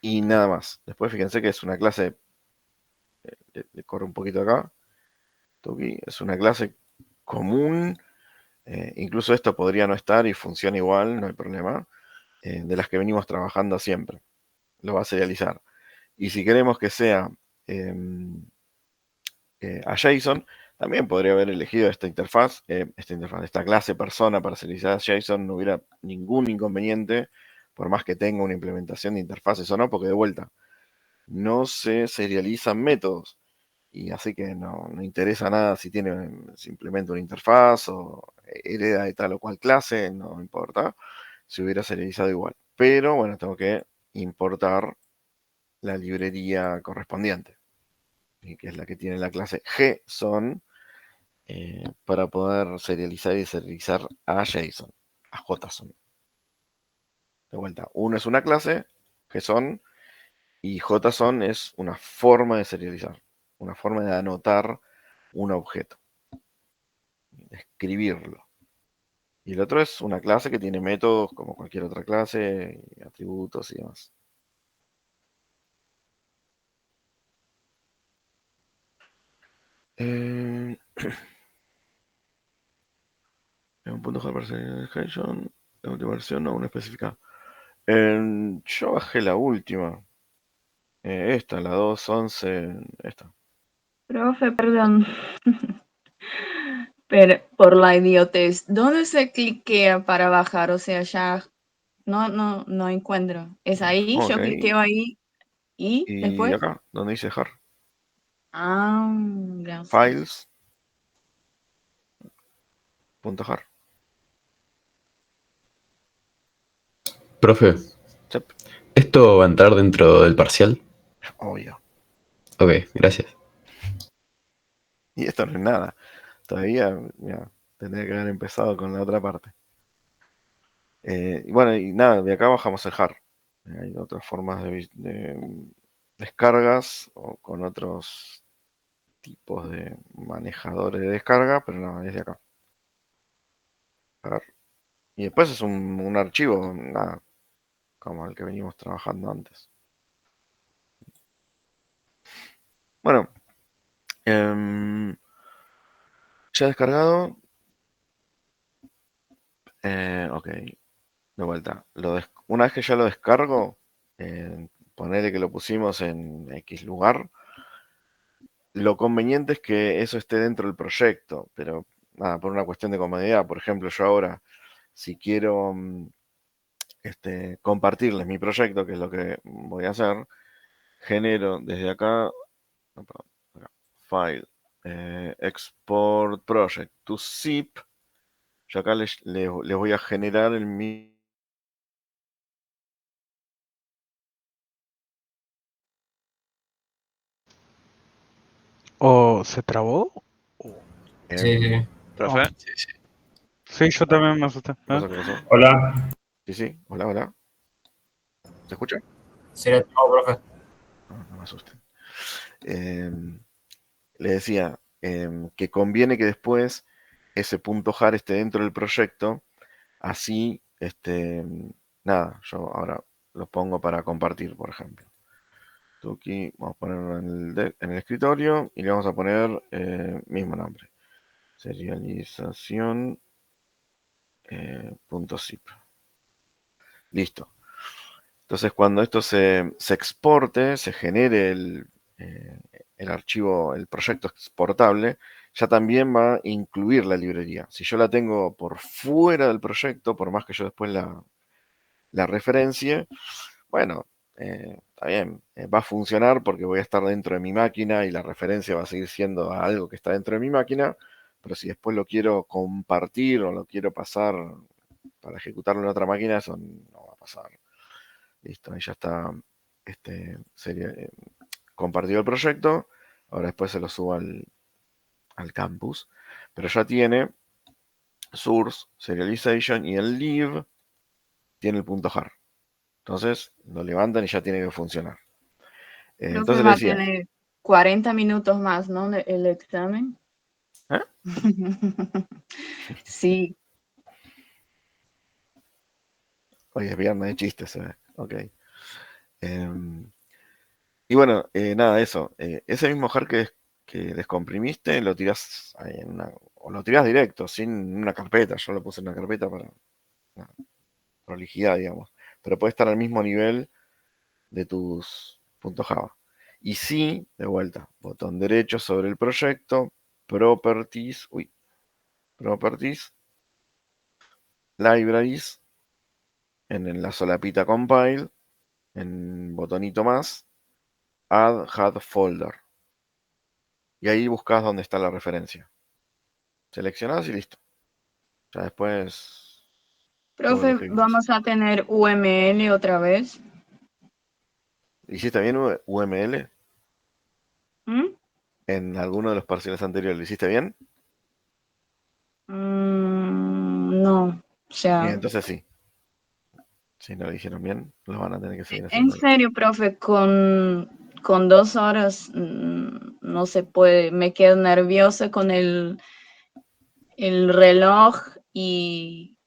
Speaker 1: Y nada más. Después fíjense que es una clase, le corre un poquito acá. Tuki, es una clase común. Incluso esto podría no estar y funciona igual, no hay problema. De las que venimos trabajando siempre. Lo va a serializar. Y si queremos que sea a JSON, también podría haber elegido esta clase persona para serializar a JSON, no hubiera ningún inconveniente, por más que tenga una implementación de interfaces o no, porque de vuelta, no se serializan métodos. Y así que no interesa nada si tiene simplemente una interfaz o hereda de tal o cual clase, no importa, se hubiera serializado igual. Pero bueno, tengo que importar la librería correspondiente, que es la que tiene la clase JSON, para poder serializar y serializar a JSON, a JSON. De vuelta, uno es una clase, JSON, y JSON es una forma de serializar, una forma de anotar un objeto, de escribirlo. Y el otro es una clase que tiene métodos como cualquier otra clase, atributos y demás. Eh, en un punto para serialization, la última versión aún no especificada. Yo bajé la última. Esta, la 2.11, esta.
Speaker 2: Profe, perdón. Pero por la idiotez, ¿dónde se cliquea para bajar? O sea, ya no encuentro. ¿Es ahí?
Speaker 1: Ok.
Speaker 2: Yo cliqueo ahí y
Speaker 1: Y
Speaker 2: después.
Speaker 1: acá, donde dice jar,
Speaker 2: Ah, gracias.
Speaker 1: files, punto jar.
Speaker 7: Profe,
Speaker 1: Yep,
Speaker 7: ¿esto va a entrar dentro del parcial?
Speaker 1: obvio.
Speaker 7: Ok, gracias.
Speaker 1: Y esto no es nada. Todavía, mira, tendría que haber empezado con la otra parte. Y bueno, y nada, de acá bajamos el jar. Hay otras formas de descargas o con otros tipos de manejadores de descarga, pero no, es de acá. Jar. Y después es un archivo, nada, como el que venimos trabajando antes. Bueno, ya descargado. Ok, de vuelta. Una vez que ya lo descargo, ponele que lo pusimos en X lugar. Lo conveniente es que eso esté dentro del proyecto, pero nada, por una cuestión de comodidad. Por ejemplo, yo ahora, si quiero compartirles mi proyecto, que es lo que voy a hacer, genero desde acá, no, perdón, acá, File, Export Project to zip. Yo acá les voy a generar el mi.
Speaker 8: ¿O se trabó?
Speaker 4: Sí, sí.
Speaker 5: Profe,
Speaker 8: Sí, yo también me asusté.
Speaker 1: ¿Qué pasó? ¿Qué pasó?
Speaker 9: Hola.
Speaker 1: Sí, sí, hola, hola. ¿Se escucha?
Speaker 4: Sí, le tengo, profe.
Speaker 1: No me asusten. Le decía que conviene que después ese punto .jar esté dentro del proyecto, así, nada, yo ahora lo pongo para compartir, por ejemplo. Tuki, vamos a ponerlo en el escritorio y le vamos a poner mismo nombre. Serialización .zip. Listo. Entonces, cuando esto se exporte, se genere el archivo, el proyecto exportable, ya también va a incluir la librería. Si yo la tengo por fuera del proyecto, por más que yo después la referencie, bueno, está bien, va a funcionar porque voy a estar dentro de mi máquina y la referencia va a seguir siendo a algo que está dentro de mi máquina, pero si después lo quiero compartir o lo quiero pasar para ejecutarlo en otra máquina, eso no va a pasar. Listo, ahí ya está compartido el proyecto. Ahora después se lo subo al campus. Pero ya tiene source, serialization y el live tiene el punto .jar. Entonces lo levantan y ya tiene que funcionar.
Speaker 2: Creo que
Speaker 1: Entonces le
Speaker 2: va a
Speaker 1: decía,
Speaker 2: tener 40 minutos más, ¿no? El examen.
Speaker 1: ¿eh?
Speaker 2: Sí,
Speaker 1: Hoy es viernes de chistes, se ve. Ok. Y bueno, nada, eso. Ese mismo jar que descomprimiste, lo tirás ahí o lo tirás directo, sin una carpeta. Yo lo puse en una carpeta para prolijidad, digamos. Pero puede estar al mismo nivel de tus .java. Y sí, de vuelta, botón derecho sobre el proyecto, Properties, Properties, Libraries, en la solapita Compile, en botonito más, Add Folder. Y ahí buscas dónde está la referencia. Seleccionás y listo. Ya después todo lo
Speaker 2: profe,
Speaker 1: que vimos.
Speaker 2: vamos a tener UML otra vez.
Speaker 1: ¿Hiciste bien UML?
Speaker 2: ¿Mm?
Speaker 1: ¿En alguno de los parciales anteriores lo hiciste bien?
Speaker 2: No, o
Speaker 1: Bien,
Speaker 2: sea,
Speaker 1: entonces sí. Si no lo hicieron bien, lo van a tener que seguir
Speaker 2: en
Speaker 1: haciendo bien.
Speaker 2: serio, profe, con 2 horas no se puede. Me quedo nerviosa con el reloj y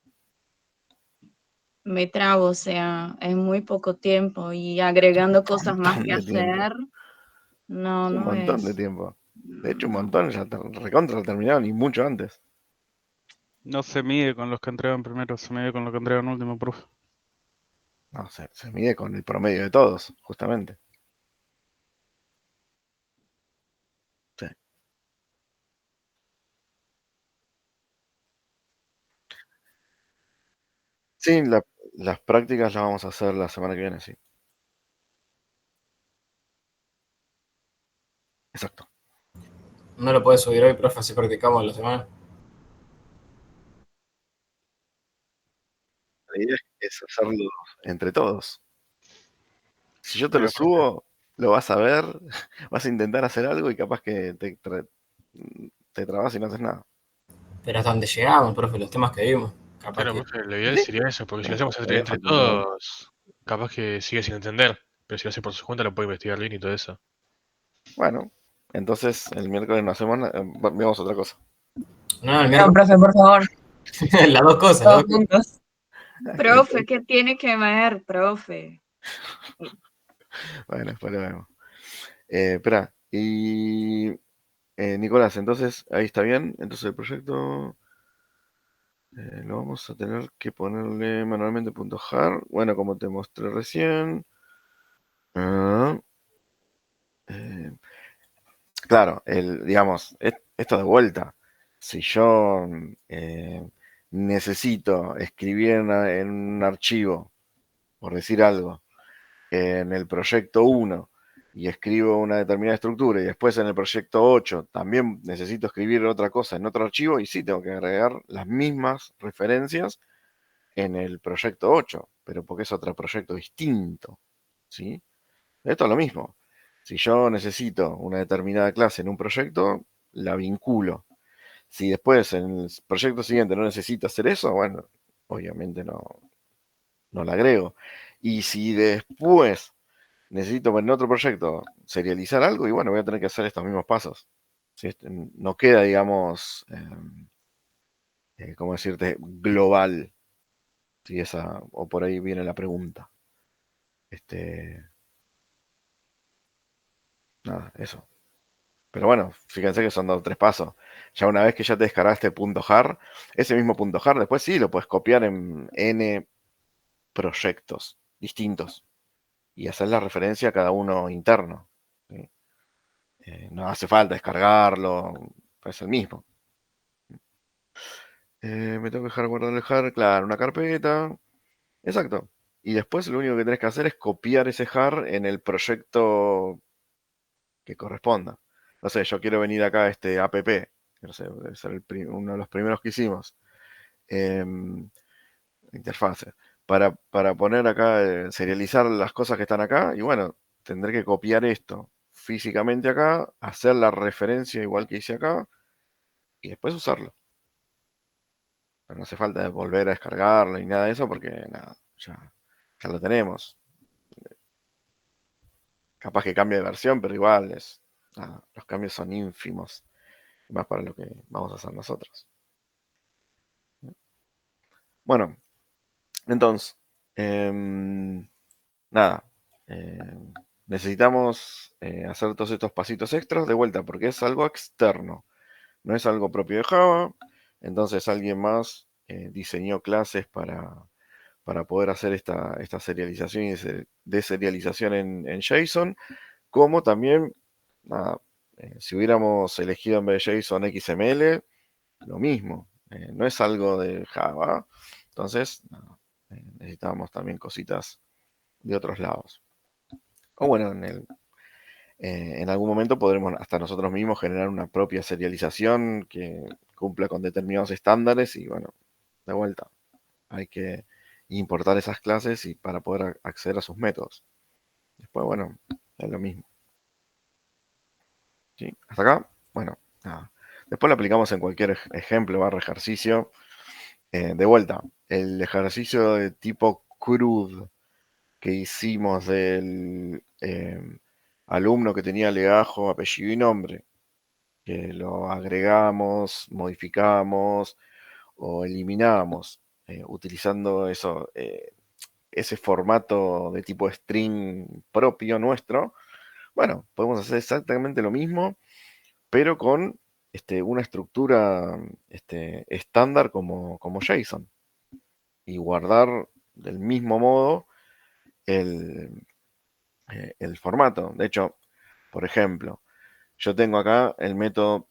Speaker 2: me trabo, o sea, es muy poco tiempo y agregando cosas más
Speaker 1: Montón
Speaker 2: que
Speaker 1: de tiempo.
Speaker 2: hacer, no,
Speaker 1: Es un
Speaker 2: no
Speaker 1: montón de
Speaker 2: es.
Speaker 1: tiempo. De hecho, un montón ya recontra terminaron y mucho antes.
Speaker 8: No se mide con los que entregan primero, se mide con los que entregan último, profe.
Speaker 1: No, se mide con el promedio de todos, justamente. Sí. Sí, las prácticas las vamos a hacer la semana que viene, sí. Exacto.
Speaker 4: No lo puede subir hoy, profe, así practicamos la semana.
Speaker 1: La idea es hacerlo entre todos. Si yo te lo
Speaker 8: Pero, profe,
Speaker 1: subo, lo vas a ver, vas a intentar hacer algo y capaz que te trabas y no haces nada.
Speaker 4: Pero hasta donde llegamos, profe, los temas que vimos. Capaz
Speaker 10: Claro,
Speaker 4: que.
Speaker 10: profe, lo ideal
Speaker 1: Sí,
Speaker 10: sería eso, porque si lo hacemos
Speaker 1: todavía
Speaker 10: entre
Speaker 1: falta un montón.
Speaker 10: todos, capaz que sigue sin entender. Pero si lo hace por su cuenta, lo puede investigar bien y todo eso.
Speaker 1: Bueno, entonces el miércoles no hacemos vemos otra cosa.
Speaker 4: No, el
Speaker 11: No,
Speaker 4: miércoles.
Speaker 11: profe, por favor,
Speaker 4: Las dos cosas, las
Speaker 11: todos
Speaker 4: dos cosas.
Speaker 11: juntos.
Speaker 2: Profe, ¿qué tiene que ver, profe?
Speaker 1: Bueno, después lo vemos. Espera, y Nicolás, entonces ahí está bien. Entonces el proyecto Lo vamos a tener que ponerle manualmente .jar. Bueno, como te mostré recién. Claro, digamos, esto de vuelta. Si yo necesito escribir en un archivo, por decir algo, en el proyecto 1 y escribo una determinada estructura y después en el proyecto 8 también necesito escribir otra cosa en otro archivo y sí tengo que agregar las mismas referencias en el proyecto 8, pero porque es otro proyecto distinto, ¿sí? Esto es lo mismo. Si yo necesito una determinada clase en un proyecto, la vinculo. Si después en el proyecto siguiente no necesito hacer eso, bueno, obviamente no la agrego. Y si después necesito en otro proyecto serializar algo, y bueno, voy a tener que hacer estos mismos pasos. ¿Sí? No queda, digamos, ¿cómo decirte? Global. ¿Sí? O por ahí viene la pregunta. Nada, eso. Pero bueno, fíjense que son 2 o 3 pasos. Ya una vez que ya te descargaste .jar, ese mismo .jar después sí lo puedes copiar en N proyectos distintos y hacer la referencia a cada uno interno. ¿Sí? No hace falta descargarlo, es el mismo. Me tengo que dejar guardar el jar, claro, una carpeta. Exacto. Y después lo único que tenés que hacer es copiar ese jar en el proyecto que corresponda. No sé, yo quiero venir acá a este app, no sé, debe ser uno de los primeros que hicimos. Interfase. Para poner acá, serializar las cosas que están acá, y bueno, tendré que copiar esto físicamente acá, hacer la referencia igual que hice acá, y después usarlo. Pero no hace falta volver a descargarlo ni nada de eso, porque nada, ya lo tenemos. Capaz que cambie de versión, pero igual nada, los cambios son ínfimos, más para lo que vamos a hacer nosotros. Bueno, entonces, nada, necesitamos hacer todos estos pasitos extras de vuelta, porque es algo externo, no es algo propio de Java. Entonces alguien más diseñó clases para poder hacer esta serialización y deserialización en JSON, como también, nada, si hubiéramos elegido en vez de JSON XML, lo mismo, no es algo de Java. Entonces, nada, necesitábamos también cositas de otros lados. O bueno, en algún momento podremos hasta nosotros mismos generar una propia serialización que cumpla con determinados estándares y bueno, de vuelta, hay que importar esas clases y para poder acceder a sus métodos. Después, bueno, es lo mismo. ¿Sí? Hasta acá, bueno, nada. Después lo aplicamos en cualquier ejemplo, ejercicio. De vuelta, el ejercicio de tipo CRUD que hicimos del alumno que tenía legajo, apellido y nombre, que lo agregamos, modificamos o eliminamos utilizando ese formato de tipo string propio nuestro. Bueno, podemos hacer exactamente lo mismo, pero con una estructura estándar como JSON y guardar del mismo modo el formato. De hecho, por ejemplo, yo tengo acá el método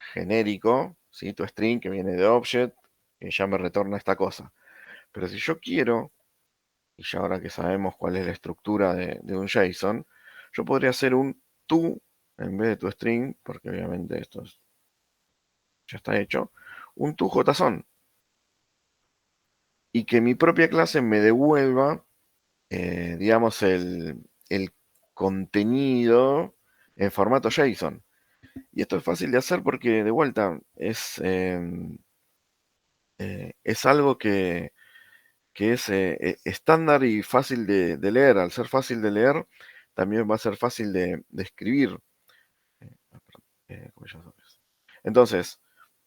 Speaker 1: genérico, ¿sí? ToString, que viene de object, que ya me retorna esta cosa. Pero si yo quiero, y ya ahora que sabemos cuál es la estructura de un JSON, yo podría hacer un to en vez de ToString, porque obviamente esto ya está hecho, un to JSON. Y que mi propia clase me devuelva, digamos, el contenido en formato JSON. Y esto es fácil de hacer porque, de vuelta, es algo que es estándar y fácil de leer. Al ser fácil de leer, también va a ser fácil de escribir. Entonces,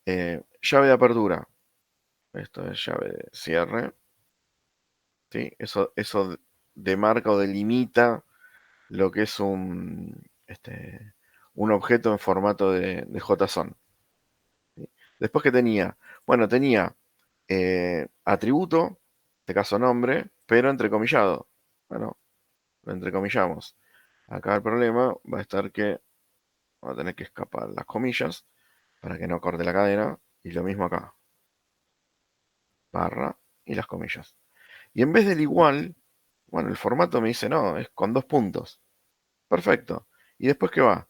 Speaker 1: llave de apertura. Esto es llave de cierre. ¿Sí? Eso demarca o delimita lo que es un objeto en formato de JSON. ¿Sí? Después, ¿qué tenía? Bueno, tenía atributo, en este caso nombre, pero entrecomillado. Bueno, lo entrecomillamos. Acá el problema va a estar que va a tener que escapar las comillas para que no corte la cadena. Y lo mismo acá. Barra y las comillas. Y en vez del igual, bueno, el formato me dice no, es con 2 puntos. Perfecto. ¿Y después qué va?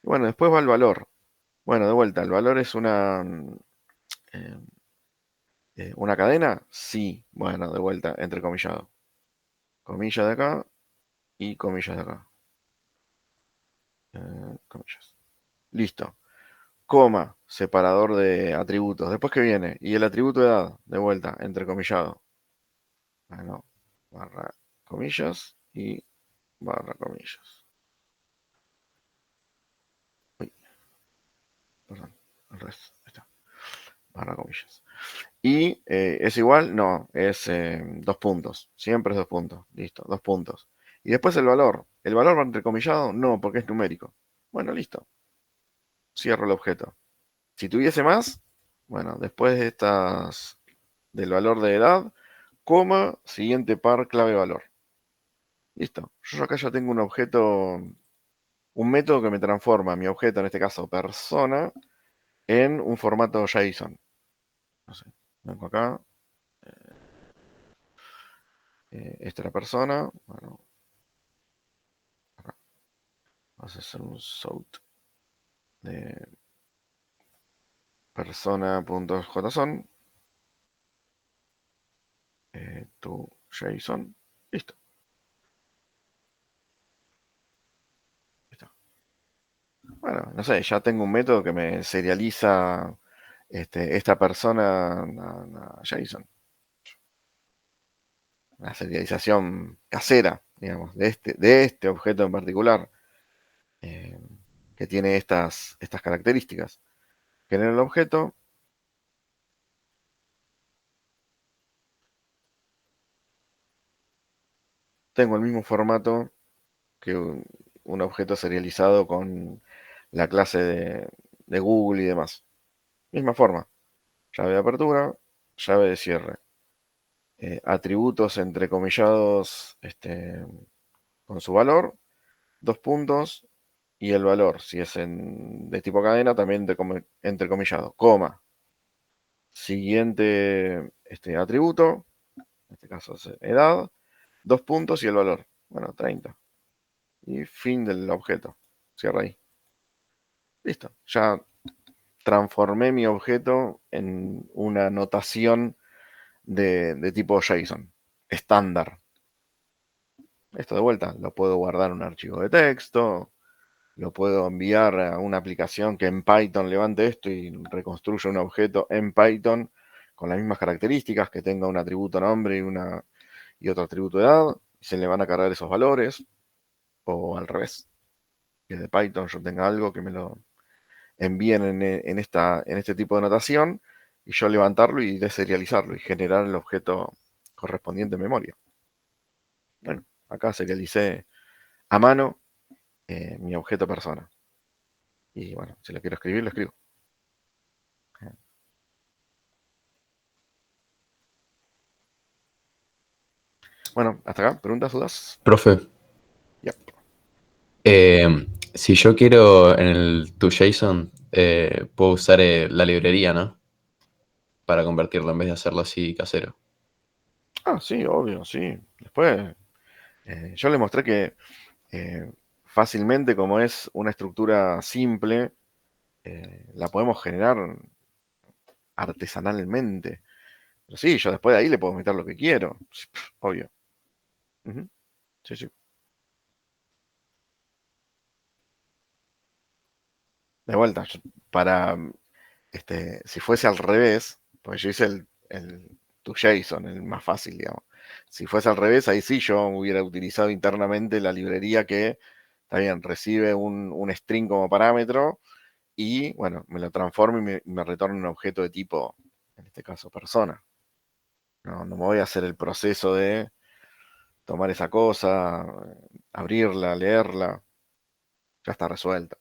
Speaker 1: Bueno, después va el valor. Bueno, de vuelta, ¿el valor es una cadena? Sí. Bueno, de vuelta, entrecomillado. Comillas de acá y comillas de acá. Comillas. Listo. Coma, separador de atributos. Después, ¿qué viene? Y el atributo de edad, de vuelta, entrecomillado. Bueno, barra comillas y barra comillas. Uy, perdón, al revés. Ahí está. Barra comillas. Y es igual, no, es 2 puntos. Siempre es 2 puntos. Listo, 2 puntos. Y después el valor. ¿El valor va entrecomillado? No, porque es numérico. Bueno, listo. Cierro el objeto. Si tuviese más, bueno, después de estas del valor de edad, coma, siguiente par, clave valor. Listo. Yo acá ya tengo un objeto, un método que me transforma mi objeto, en este caso persona, en un formato JSON. No sé, vengo acá. Esta es la persona. Bueno, acá. Vamos a hacer un sort de persona.json. To JSON. Listo. Bueno, no sé, ya tengo un método que me serializa esta persona a JSON. Una serialización casera, digamos, de este objeto en particular, que tiene estas características. Genero el objeto. Tengo el mismo formato que un objeto serializado con la clase de Google y demás. Misma forma. Llave de apertura, llave de cierre. Atributos entrecomillados con su valor, 2 puntos, y el valor, si es de tipo cadena, también entrecomillado, coma. Siguiente atributo, en este caso es edad, 2 puntos y el valor. Bueno, 30. Y fin del objeto. Cierra ahí. Listo. Ya transformé mi objeto en una notación de tipo JSON, estándar. Esto de vuelta, lo puedo guardar en un archivo de texto, lo puedo enviar a una aplicación que en Python levante esto y reconstruya un objeto en Python con las mismas características, que tenga un atributo nombre y otro atributo de edad, y se le van a cargar esos valores, o al revés, que de Python yo tenga algo que me lo envíen en este tipo de notación, y yo levantarlo y deserializarlo y generar el objeto correspondiente en memoria. Bueno, acá serialicé a mano mi objeto persona. Y bueno, si lo quiero escribir, lo escribo. Bueno, hasta acá. ¿Preguntas, dudas?
Speaker 7: Profe,
Speaker 1: Ya.
Speaker 7: si yo quiero en el toJSON, puedo usar la librería, ¿no? Para convertirlo en vez de hacerlo así casero.
Speaker 1: Ah, sí, obvio, sí. Después, yo le mostré que fácilmente, como es una estructura simple, la podemos generar artesanalmente. Pero sí, yo después de ahí le puedo meter lo que quiero. Obvio. Ujú. Sí, sí. De vuelta, para si fuese al revés, porque yo hice el toJSON, el más fácil, digamos. Si fuese al revés, ahí sí yo hubiera utilizado internamente la librería que, está bien, recibe un string como parámetro y, bueno, me lo transforma y me retorna un objeto de tipo, en este caso, persona. No me voy a hacer el proceso de tomar esa cosa, abrirla, leerla, ya está resuelta.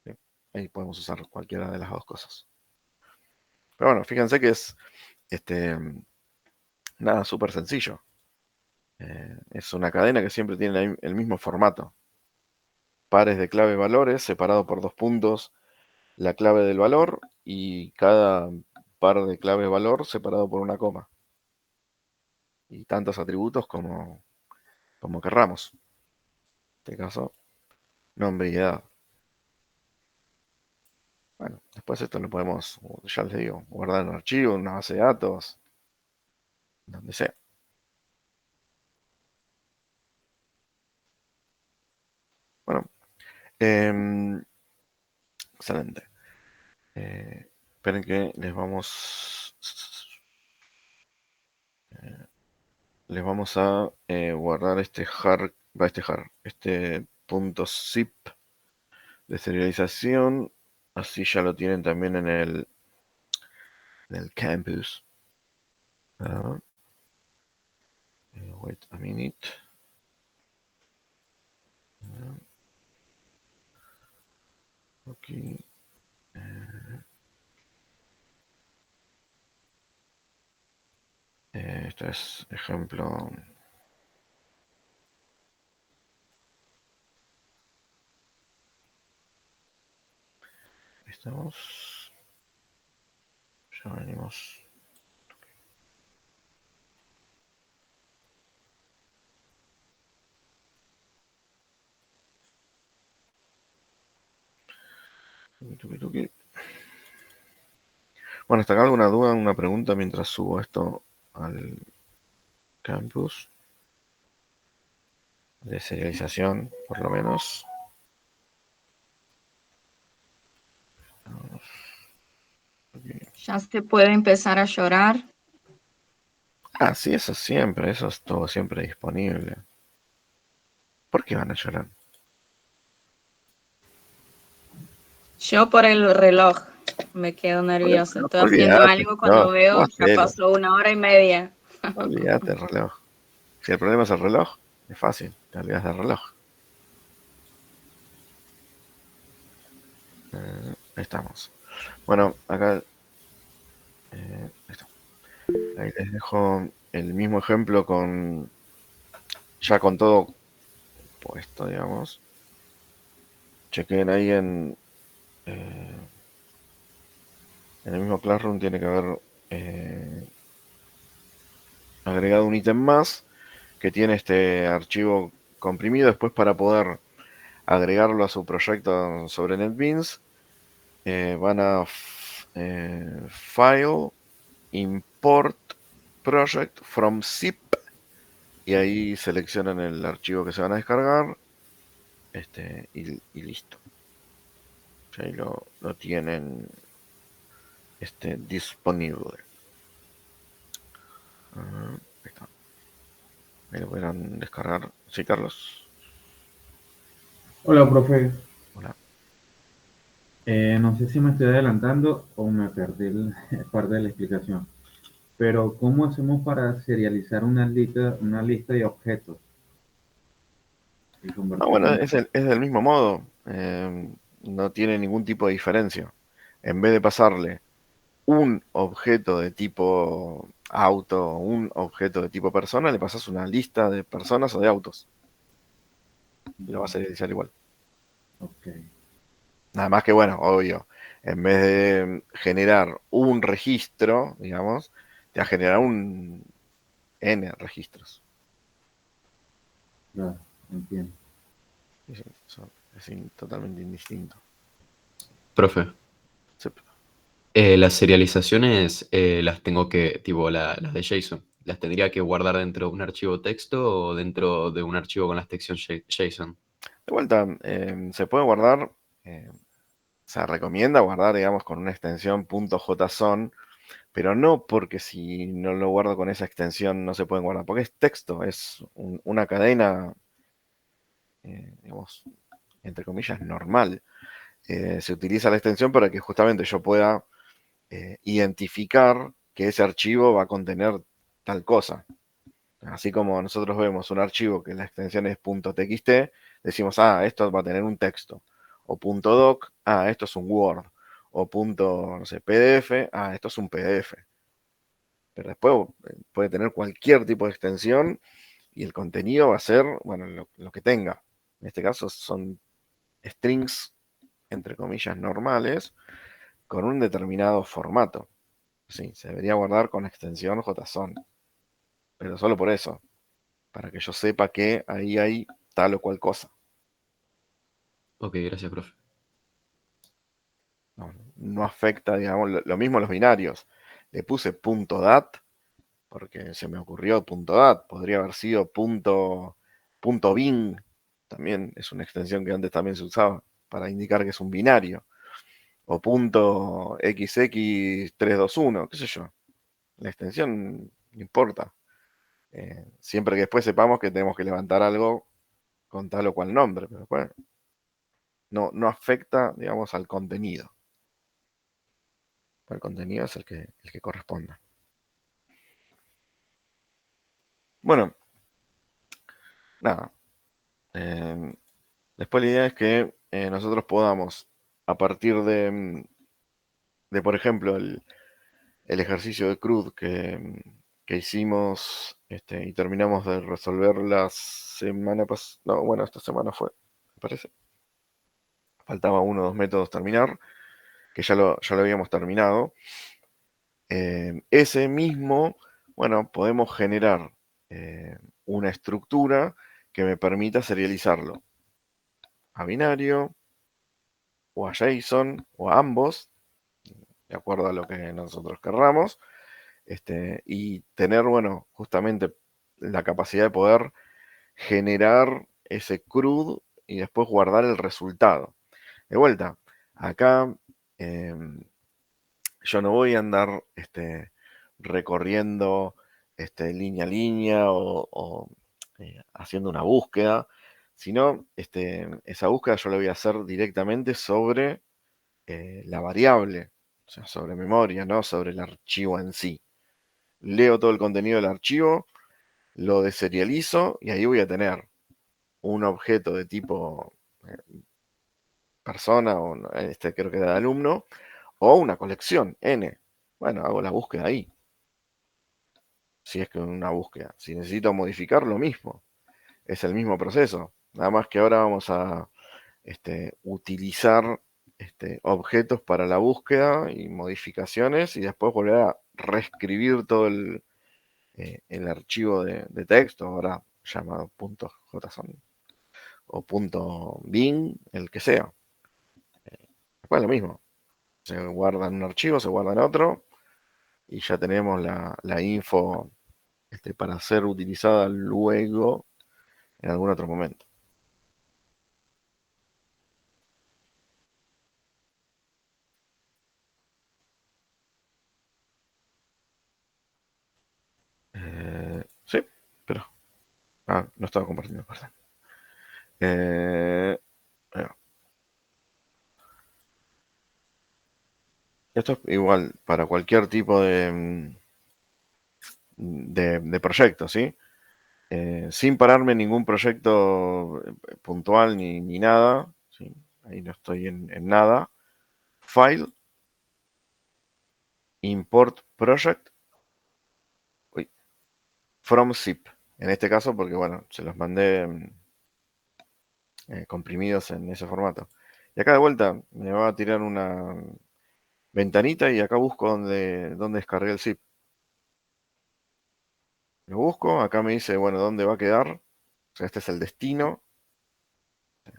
Speaker 1: ¿Sí? Ahí podemos usar cualquiera de las dos cosas. Pero bueno, fíjense que es nada, súper sencillo. Es una cadena que siempre tiene el mismo formato. Pares de clave valores separado por 2 puntos la clave del valor y cada par de clave valor separado por una coma. Y tantos atributos como querramos. En este caso, nombre y edad. Bueno, después esto lo podemos, ya les digo, guardar en un archivo, en una base de datos, donde sea. Bueno, excelente. Esperen que les vamos a guardar este punto zip de serialización, así ya lo tienen también en el campus. Wait a minute. Aquí. Este es ejemplo. Estamos. Ya venimos. Tuki. Bueno, ¿está acá alguna duda, una pregunta mientras subo esto al campus? De serialización, por lo menos.
Speaker 2: Ya se puede empezar a llorar.
Speaker 1: Ah, sí, eso siempre, eso es todo siempre disponible. ¿Por qué van a llorar?
Speaker 2: Yo por el reloj me quedo nerviosa. Estoy haciendo
Speaker 1: Olvídate,
Speaker 2: algo cuando
Speaker 1: no,
Speaker 2: veo
Speaker 1: vos
Speaker 2: ya
Speaker 1: hacelo.
Speaker 2: pasó 1 hora y media.
Speaker 1: Olvídate del reloj. Si el problema es el reloj, es fácil, te olvidas del reloj. Ahí estamos. Bueno, acá ahí está. Ahí les dejo el mismo ejemplo ya con todo puesto, digamos. Chequen ahí en el mismo Classroom, tiene que haber agregado un ítem más que tiene este archivo comprimido. Después, para poder agregarlo a su proyecto sobre NetBeans, van a File, Import Project from zip, y ahí seleccionan el archivo que se van a descargar, y listo. Ahí lo tienen disponible. Ahí está. Ahí lo podrán descargar. Sí, Carlos.
Speaker 9: Hola, profe.
Speaker 1: Hola.
Speaker 9: No sé si me estoy adelantando o me perdí parte de la explicación, pero ¿cómo hacemos para serializar una lista de objetos? Y
Speaker 1: Bueno, es del mismo modo. No tiene ningún tipo de diferencia. En vez de pasarle un objeto de tipo auto o un objeto de tipo persona, le pasas una lista de personas o de autos. Y lo va a serializar igual.
Speaker 9: Ok.
Speaker 1: Nada más que, bueno, obvio, en vez de generar un registro, digamos, te va a generar un N registros.
Speaker 9: Claro, entiendo.
Speaker 1: Sí, eso es totalmente indistinto.
Speaker 7: Profe,
Speaker 1: Sí.
Speaker 7: las serializaciones las tengo que, tipo las de JSON, ¿las tendría que guardar dentro de un archivo texto o dentro de un archivo con la extensión JSON?
Speaker 1: De vuelta, se puede guardar, se recomienda guardar, digamos, con una extensión .json, pero no porque si no lo guardo con esa extensión no se pueden guardar, porque es texto, es una cadena, digamos, entre comillas, normal. Se utiliza la extensión para que justamente yo pueda identificar que ese archivo va a contener tal cosa. Así como nosotros vemos un archivo que la extensión es .txt, decimos, esto va a tener un texto. O .doc, esto es un Word. o punto, no sé, PDF. Ah, esto es un PDF. Pero después puede tener cualquier tipo de extensión y el contenido va a ser, bueno, lo que tenga. En este caso son strings, entre comillas, normales, con un determinado formato. Sí, se debería guardar con extensión JSON. Pero solo por eso, para que yo sepa que ahí hay tal o cual cosa.
Speaker 7: Ok, gracias, profe.
Speaker 1: No afecta, digamos, lo mismo los binarios. Le puse .dat porque se me ocurrió .dat. Podría haber sido .bin. También es una extensión que antes también se usaba para indicar que es un binario. O .xx321, qué sé yo. La extensión no importa. Siempre que después sepamos que tenemos que levantar algo con tal o cual nombre. Pero después no afecta, digamos, al contenido. El contenido es el que corresponda. Bueno, nada. Después la idea es que nosotros podamos, a partir por ejemplo, el ejercicio de CRUD que hicimos y terminamos de resolver la semana pasada. No, bueno, esta semana fue, me parece. Faltaba 1 o 2 métodos terminar, que ya lo habíamos terminado. Ese mismo, bueno, podemos generar una estructura que me permita serializarlo a binario, o a JSON, o a ambos, de acuerdo a lo que nosotros querramos, y tener, bueno, justamente la capacidad de poder generar ese CRUD y después guardar el resultado. De vuelta, acá yo no voy a andar recorriendo línea a línea o haciendo una búsqueda, sino esa búsqueda yo la voy a hacer directamente sobre la variable, o sea, sobre memoria, no sobre el archivo en sí. Leo todo el contenido del archivo, lo deserializo y ahí voy a tener un objeto de tipo persona, o creo que era de alumno, o una colección, N. Bueno, hago la búsqueda ahí. Si es que una búsqueda. Si necesito modificar, lo mismo. Es el mismo proceso. Nada más que ahora vamos a utilizar objetos para la búsqueda y modificaciones y después volver a reescribir todo el archivo de texto, ahora llamado .json o .bin, el que sea. Después lo mismo. Se guarda en un archivo, se guarda en otro y ya tenemos la info para ser utilizada luego en algún otro momento. Sí, pero... Ah, no estaba compartiendo, perdón. Esto es igual para cualquier tipo de proyecto, ¿sí? Sin pararme en ningún proyecto puntual ni nada, ¿sí? Ahí no estoy en nada. File, import project, from zip. En este caso porque, bueno, se los mandé comprimidos en ese formato. Y acá de vuelta me va a tirar una ventanita y acá busco dónde descargué el zip. Lo busco, acá me dice, bueno, dónde va a quedar. O sea, este es el destino.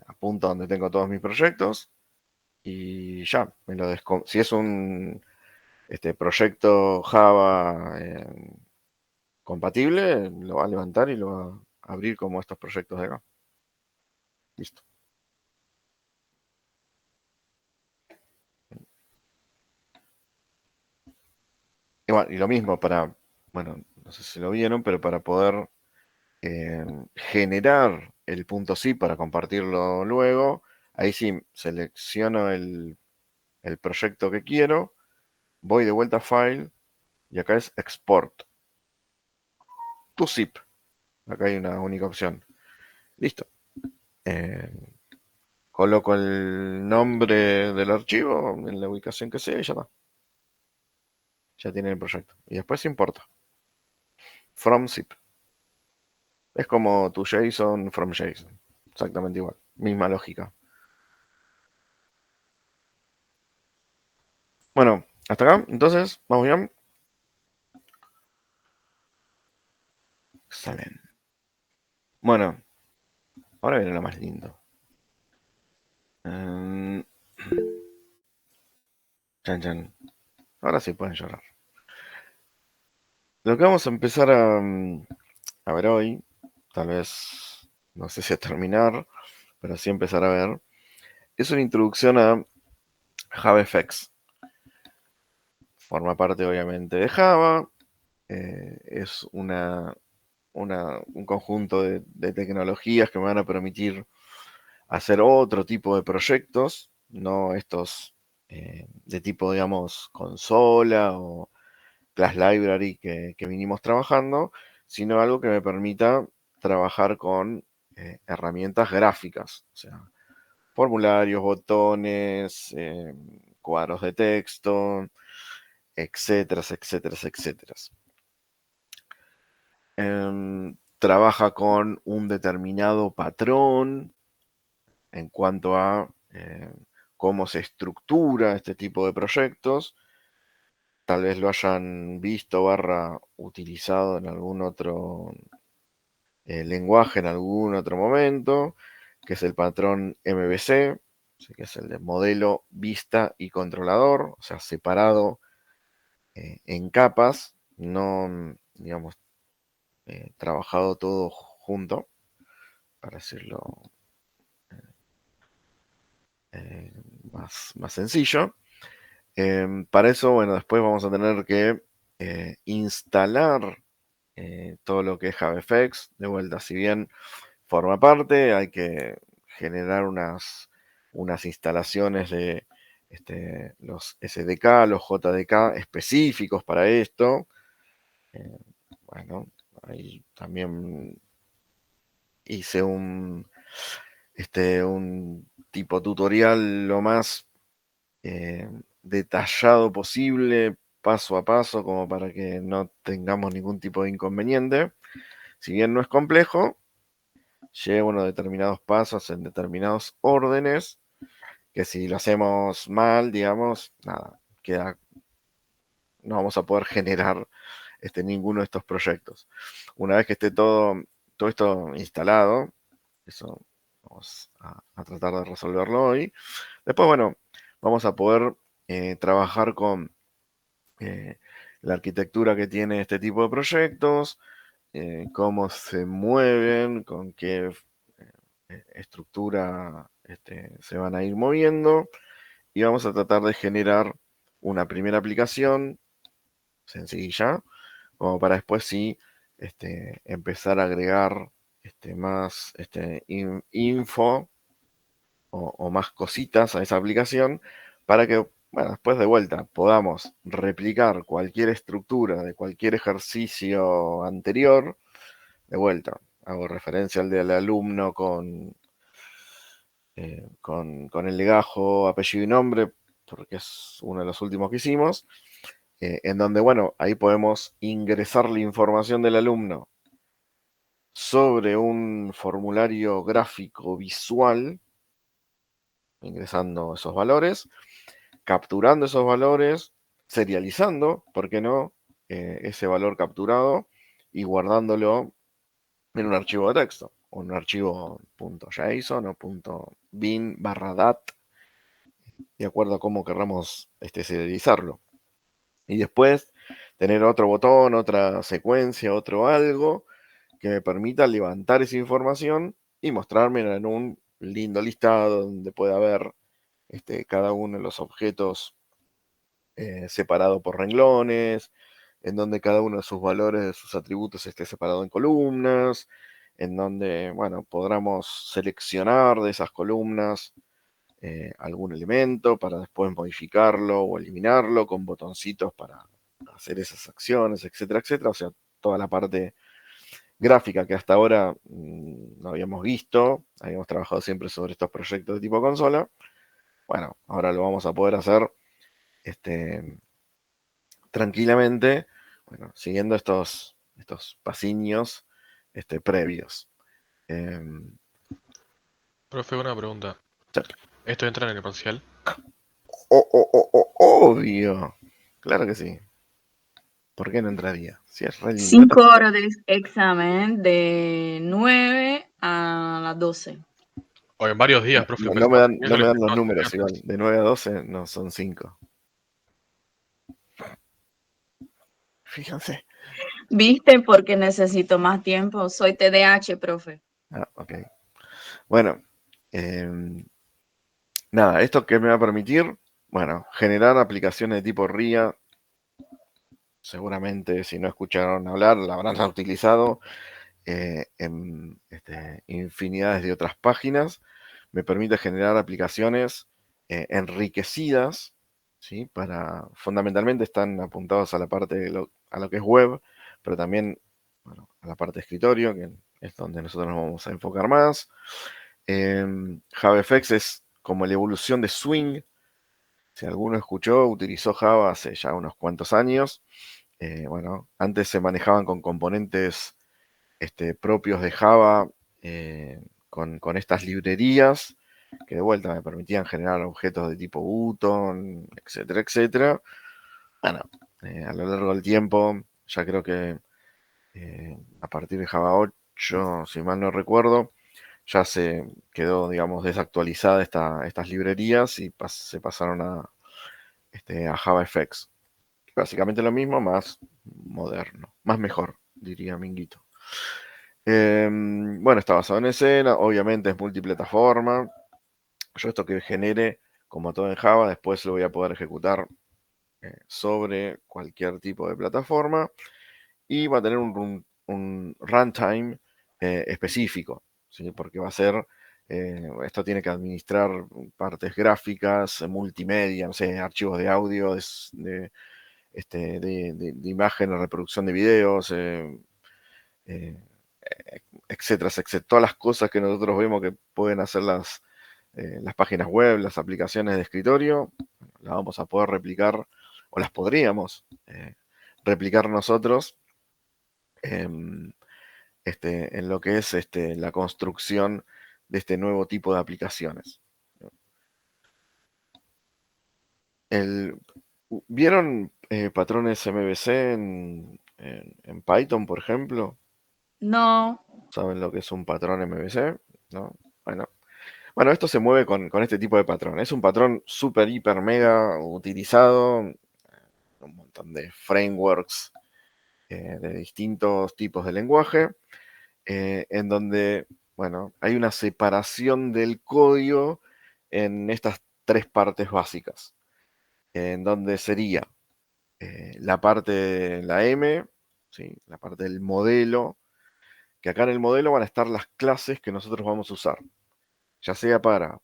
Speaker 1: Apunto donde tengo todos mis proyectos. Y ya, si es un proyecto Java compatible, lo va a levantar y lo va a abrir como estos proyectos de acá. Listo. Y bueno, y lo mismo para, bueno, no sé si lo vieron, pero para poder generar el .zip para compartirlo luego, ahí sí selecciono el proyecto que quiero, voy de vuelta a File y acá es Export to Zip. Acá hay una única opción. Listo. coloco el nombre del archivo en la ubicación que sea y ya está. Ya tiene el proyecto. Y después importa. From zip. Es como tu JSON from JSON. Exactamente igual. Misma lógica. Bueno, hasta acá. Entonces, vamos bien. Excelente. Bueno, ahora viene lo más lindo. Chan, chan. Ahora sí pueden llorar. Lo que vamos a empezar a ver hoy, tal vez, no sé si a terminar, pero sí empezar a ver, es una introducción a JavaFX. Forma parte, obviamente, de Java. Es un conjunto de tecnologías que me van a permitir hacer otro tipo de proyectos, no estos de tipo, digamos, consola o class library que vinimos trabajando, sino algo que me permita trabajar con herramientas gráficas, o sea, formularios, botones, cuadros de texto, etcétera, etcétera, etcétera. Trabaja con un determinado patrón en cuanto a cómo se estructura este tipo de proyectos. Tal vez lo hayan visto / utilizado en algún otro lenguaje en algún otro momento, que es el patrón MVC, que es el de modelo, vista y controlador, o sea, separado en capas, no, digamos, trabajado todo junto, para decirlo más sencillo. Para eso, bueno, después vamos a tener que instalar todo lo que es JavaFX. De vuelta, si bien forma parte, hay que generar unas instalaciones de los SDK, los JDK específicos para esto. Bueno, ahí también hice un tipo tutorial lo más detallado posible, paso a paso, como para que no tengamos ningún tipo de inconveniente. Si bien no es complejo, lleva unos determinados pasos en determinados órdenes, que si lo hacemos mal, digamos, nada, no vamos a poder generar ninguno de estos proyectos. Una vez que esté todo esto instalado, eso vamos a tratar de resolverlo hoy. Después, bueno, vamos a poder trabajar con la arquitectura que tiene este tipo de proyectos, cómo se mueven, con qué estructura se van a ir moviendo, y vamos a tratar de generar una primera aplicación sencilla, como para después sí empezar a agregar más info o más cositas a esa aplicación para que, bueno, después de vuelta podamos replicar cualquier estructura de cualquier ejercicio anterior. De vuelta, hago referencia al del alumno con el legajo, apellido y nombre, porque es uno de los últimos que hicimos, en donde, bueno, ahí podemos ingresar la información del alumno sobre un formulario gráfico visual, ingresando esos valores, capturando esos valores, serializando, ¿por qué no?, ese valor capturado y guardándolo en un archivo de texto, o en un archivo .json o .bin/dat, de acuerdo a cómo querramos serializarlo. Y después tener otro botón, otra secuencia, otro algo que me permita levantar esa información y mostrarme en un lindo listado donde pueda ver cada uno de los objetos separado por renglones, en donde cada uno de sus valores, de sus atributos esté separado en columnas, en donde, bueno, podamos seleccionar de esas columnas algún elemento para después modificarlo o eliminarlo con botoncitos para hacer esas acciones, etcétera, etcétera. O sea, toda la parte gráfica que hasta ahora no habíamos visto, habíamos trabajado siempre sobre estos proyectos de tipo consola. Bueno, ahora lo vamos a poder hacer tranquilamente, bueno, siguiendo estos pasiños previos.
Speaker 10: Profe, una pregunta.
Speaker 1: Sí.
Speaker 10: ¿Esto entra en el parcial?
Speaker 1: Obvio. Claro que sí. ¿Por qué no entraría? Si es re lindo.
Speaker 2: 5 horas de examen de 9 a las 12.
Speaker 10: O en varios días, profe.
Speaker 1: No me dan
Speaker 10: pensaba
Speaker 1: los
Speaker 10: que
Speaker 1: números
Speaker 10: era
Speaker 1: igual. De 9 a 12 no son 5. Fíjense.
Speaker 2: ¿Viste? Porque necesito más tiempo. Soy TDAH, profe.
Speaker 1: Ah, ok. Bueno, nada, ¿esto qué me va a permitir? Bueno, generar aplicaciones de tipo RIA. Seguramente, si no escucharon hablar, la habrán utilizado en infinidades de otras páginas. Me permite generar aplicaciones enriquecidas, ¿sí? Fundamentalmente están apuntados a la parte de a lo que es web, pero también bueno, a la parte de escritorio, que es donde nosotros nos vamos a enfocar más. JavaFX es como la evolución de Swing. Si alguno escuchó, utilizó Java hace ya unos cuantos años. Bueno, antes se manejaban con componentes propios de Java, con estas librerías, que de vuelta me permitían generar objetos de tipo Button, etcétera, etcétera. Bueno, a lo largo del tiempo, ya creo que a partir de Java 8, si mal no recuerdo, ya se quedó, digamos, desactualizada estas librerías y se pasaron a JavaFX. Básicamente lo mismo, más moderno, más mejor, diría Minguito. Bueno, está basado en escena, obviamente es multiplataforma. Yo esto que genere, como todo en Java, después lo voy a poder ejecutar sobre cualquier tipo de plataforma y va a tener un runtime específico, ¿sí? Porque va a ser, esto tiene que administrar partes gráficas, multimedia, no sé, archivos de audio, de imágenes, reproducción de videos, etcétera, etcétera. Todas las cosas que nosotros vemos que pueden hacer las páginas web, las aplicaciones de escritorio, las vamos a poder replicar, o las podríamos replicar nosotros en lo que es la construcción de este nuevo tipo de aplicaciones. ¿Vieron patrones MVC en Python, por ejemplo?
Speaker 2: No.
Speaker 1: ¿Saben lo que es un patrón MVC? ¿No? Bueno, esto se mueve con este tipo de patrón. Es un patrón súper, hiper, mega utilizado. Un montón de frameworks de distintos tipos de lenguaje. En donde, bueno, hay una separación del código en estas tres partes básicas. En donde sería la parte de la M, ¿sí? La parte del modelo, que acá en el modelo van a estar las clases que nosotros vamos a usar, ya sea para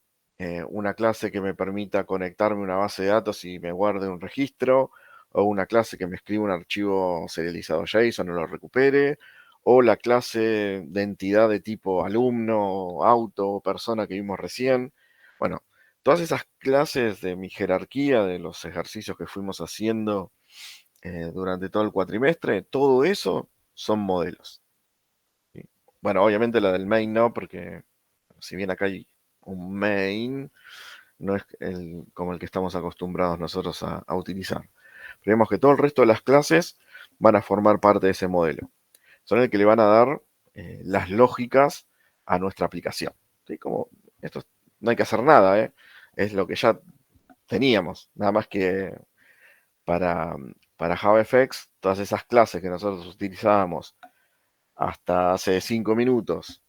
Speaker 1: una clase que me permita conectarme a una base de datos y me guarde un registro, o una clase que me escriba un archivo serializado JSON o lo recupere, o la clase de entidad de tipo alumno, auto, persona que vimos recién. Bueno, todas esas clases de mi jerarquía, de los ejercicios que fuimos haciendo durante todo el cuatrimestre, todo eso son modelos. ¿Sí? Bueno, obviamente la del main no, porque si bien acá hay un main, no es como el que estamos acostumbrados nosotros a utilizar. Creemos que todo el resto de las clases van a formar parte de ese modelo. Son el que le van a dar las lógicas a nuestra aplicación. ¿Sí? Como esto no hay que hacer nada, es lo que ya teníamos. Nada más que para JavaFX, todas esas clases que nosotros utilizábamos hasta hace 5 minutos,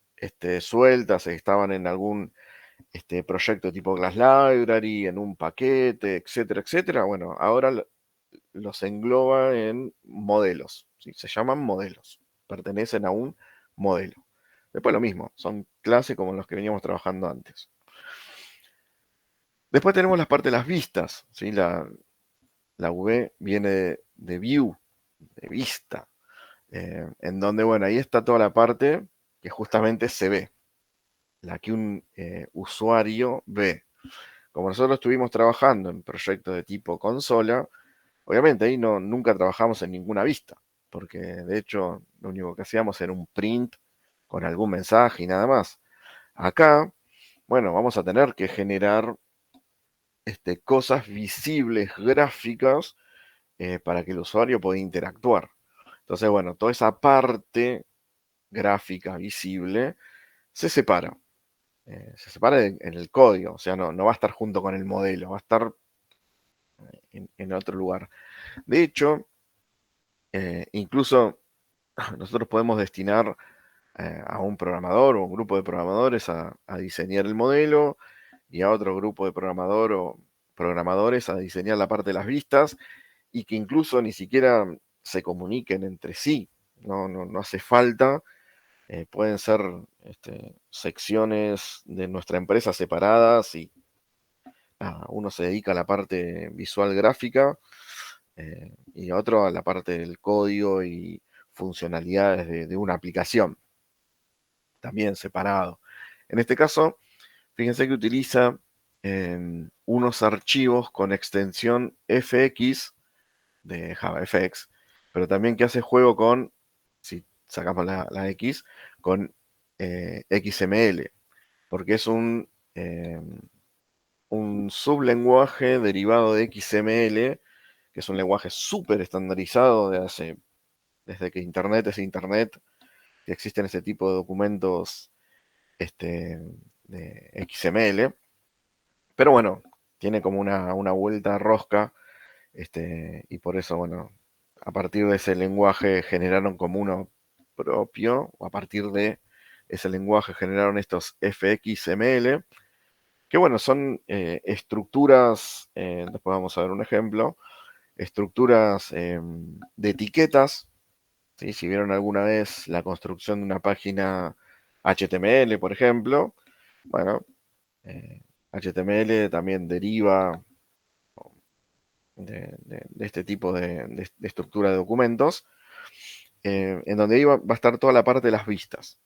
Speaker 1: sueltas, estaban en algún proyecto tipo Class Library, en un paquete, etcétera, etcétera. Bueno, ahora los engloba en modelos, ¿sí? Se llaman modelos, pertenecen a un modelo. Después lo mismo, son clases como los que veníamos trabajando antes. Después tenemos la parte de las vistas, ¿sí? La V viene de view, de vista. en donde, bueno, ahí está toda la parte que justamente se ve, la que un usuario ve. Como nosotros estuvimos trabajando en proyectos de tipo consola, obviamente ahí nunca trabajamos en ninguna vista, porque de hecho lo único que hacíamos era un print con algún mensaje y nada más. Acá, bueno, vamos a tener que generar cosas visibles, gráficas, para que el usuario pueda interactuar. Entonces, bueno, toda esa parte gráfica visible se separa. Se separa en el código, o sea, no va a estar junto con el modelo, va a estar en otro lugar. De hecho, incluso nosotros podemos destinar a un programador o un grupo de programadores a diseñar el modelo y a otro grupo de programador o programadores a diseñar la parte de las vistas y que incluso ni siquiera se comuniquen entre sí. No hace falta. Pueden ser secciones de nuestra empresa separadas y uno se dedica a la parte visual gráfica y otro a la parte del código y funcionalidades de una aplicación, también separado. En este caso, fíjense que utiliza unos archivos con extensión FX de JavaFX, pero también que hace juego con, si sacamos la X, con XML, porque es un sublenguaje derivado de XML, que es un lenguaje súper estandarizado desde que Internet es Internet, que existen ese tipo de documentos de XML. Pero bueno, tiene como una vuelta rosca, y por eso, bueno, a partir de ese lenguaje generaron como uno propio, o a partir de ese lenguaje generaron estos FXML, que bueno, son estructuras, después vamos a ver un ejemplo, estructuras de etiquetas, ¿sí? Si vieron alguna vez la construcción de una página HTML, por ejemplo, bueno, HTML también deriva de este tipo de estructura de documentos, en donde ahí va a estar toda la parte de las vistas.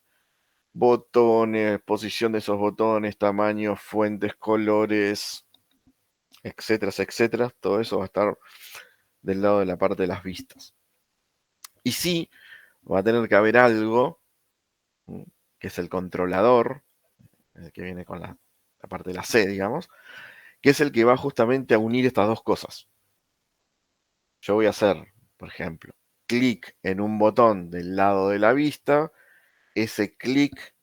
Speaker 1: Botones, posición de esos botones, tamaños, fuentes, colores, etcétera, etcétera. Todo eso va a estar del lado de la parte de las vistas. Y sí, va a tener que haber algo, que es el controlador, el que viene con la parte de la C, digamos, que es el que va justamente a unir estas dos cosas. Yo voy a hacer, por ejemplo, clic en un botón del lado de la vista, ese clic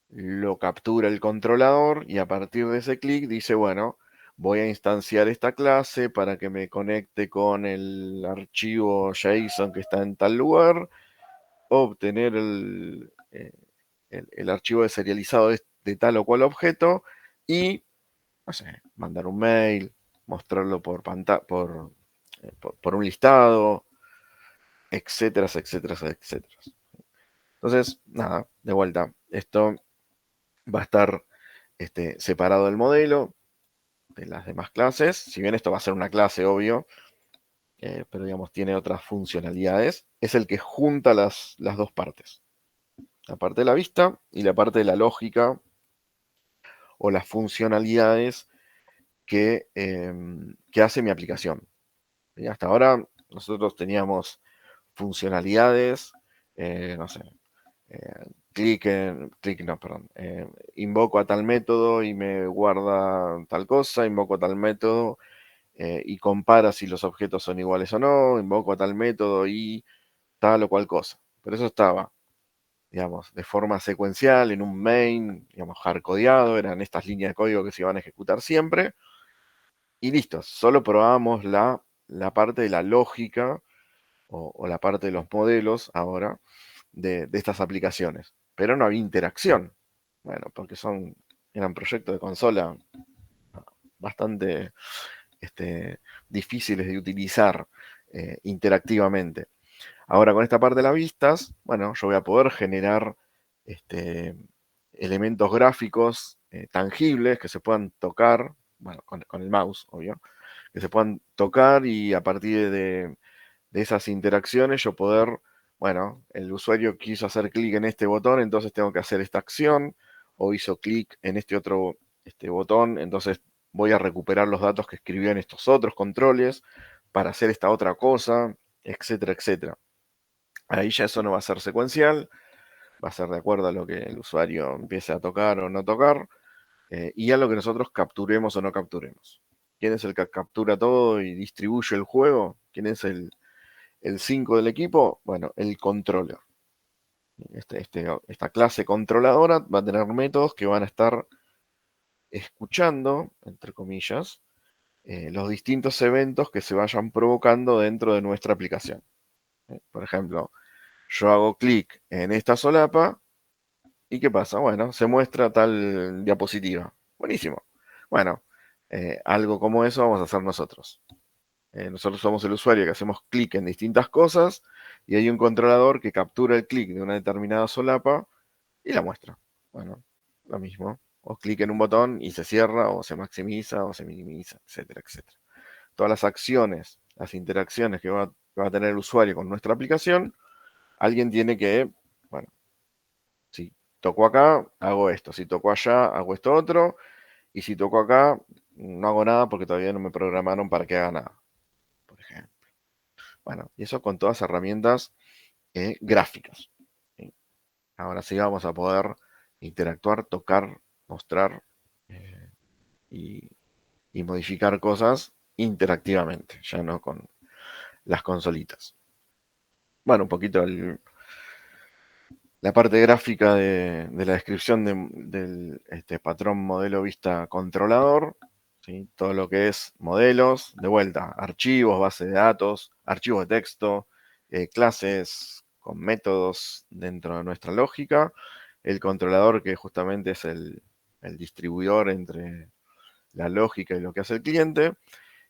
Speaker 1: lo captura el controlador y a partir de ese clic dice, bueno, voy a instanciar esta clase para que me conecte con el archivo JSON que está en tal lugar, obtener el archivo deserializado de tal o cual objeto y, no sé, mandar un mail, mostrarlo por un listado, etcétera, etcétera, etcétera. Entonces, nada, de vuelta, esto va a estar separado del modelo de las demás clases. Si bien esto va a ser una clase, obvio, pero digamos, tiene otras funcionalidades. Es el que junta las dos partes. La parte de la vista y la parte de la lógica o las funcionalidades que hace mi aplicación. Y hasta ahora nosotros teníamos funcionalidades, no sé, invoco a tal método y me guarda tal cosa, invoco a tal método y compara si los objetos son iguales o no, invoco a tal método y tal o cual cosa. Pero eso estaba, digamos, de forma secuencial en un main, digamos, hardcodeado, eran estas líneas de código que se iban a ejecutar siempre. Y listo, solo probábamos la parte de la lógica o la parte de los modelos ahora de estas aplicaciones. Pero no había interacción. Bueno, porque eran proyectos de consola bastante difíciles de utilizar interactivamente. Ahora con esta parte de las vistas, bueno, yo voy a poder generar elementos gráficos tangibles que se puedan tocar, bueno, con el mouse, obvio, que se puedan tocar y a partir de esas interacciones yo poder, bueno, el usuario quiso hacer clic en este botón, entonces tengo que hacer esta acción, o hizo clic en este otro botón, entonces voy a recuperar los datos que escribió en estos otros controles para hacer esta otra cosa, etcétera, etcétera. Ahí ya eso no va a ser secuencial, va a ser de acuerdo a lo que el usuario empiece a tocar o no tocar, y a lo que nosotros capturemos o no capturemos. ¿Quién es el que captura todo y distribuye el juego? ¿Quién es el 5 del equipo? Bueno, el controller. Esta clase controladora va a tener métodos que van a estar escuchando, entre comillas, los distintos eventos que se vayan provocando dentro de nuestra aplicación. Por ejemplo, yo hago clic en esta solapa y ¿qué pasa? Bueno, se muestra tal diapositiva. Buenísimo. Bueno, algo como eso vamos a hacer nosotros. Nosotros somos el usuario que hacemos clic en distintas cosas y hay un controlador que captura el clic de una determinada solapa y la muestra. Bueno, lo mismo. O clic en un botón y se cierra, o se maximiza, o se minimiza, etcétera, etcétera. Todas las acciones, las interacciones que va a tener el usuario con nuestra aplicación, alguien tiene que, bueno, si toco acá, hago esto. Si toco allá, hago esto otro. Y si toco acá, no hago nada porque todavía no me programaron para que haga nada, por ejemplo. Bueno, y eso con todas herramientas gráficas. ¿Sí? Ahora sí vamos a poder interactuar, tocar, mostrar y modificar cosas interactivamente, ya no con las consolitas. Bueno, un poquito la parte gráfica de la descripción del patrón modelo vista controlador, ¿sí? Todo lo que es modelos, de vuelta, archivos, base de datos, archivos de texto, clases con métodos dentro de nuestra lógica, el controlador que justamente es el distribuidor entre la lógica y lo que hace el cliente,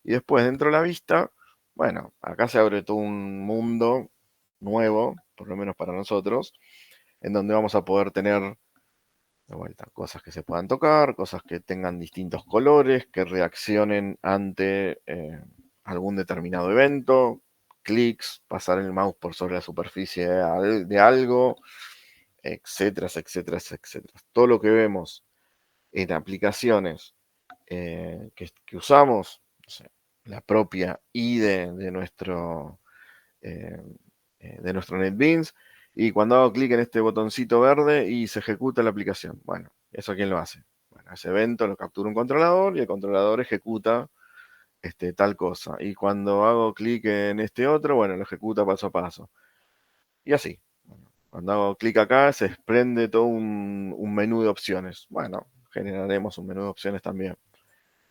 Speaker 1: y después dentro de la vista, bueno, acá se abre todo un mundo nuevo, por lo menos para nosotros, en donde vamos a poder tener de vuelta cosas que se puedan tocar, cosas que tengan distintos colores, que reaccionen ante algún determinado evento, clics, pasar el mouse por sobre la superficie de algo, etcétera, etcétera, etcétera. Todo lo que vemos en aplicaciones que usamos, no sé, la propia IDE de nuestro NetBeans, y cuando hago clic en este botoncito verde y se ejecuta la aplicación. Bueno, ¿eso quién lo hace? Bueno, ese evento lo captura un controlador y el controlador ejecuta tal cosa. Y cuando hago clic en este otro, bueno, lo ejecuta paso a paso. Y así. Cuando hago clic acá, se desprende todo un menú de opciones. Bueno, generaremos un menú de opciones también.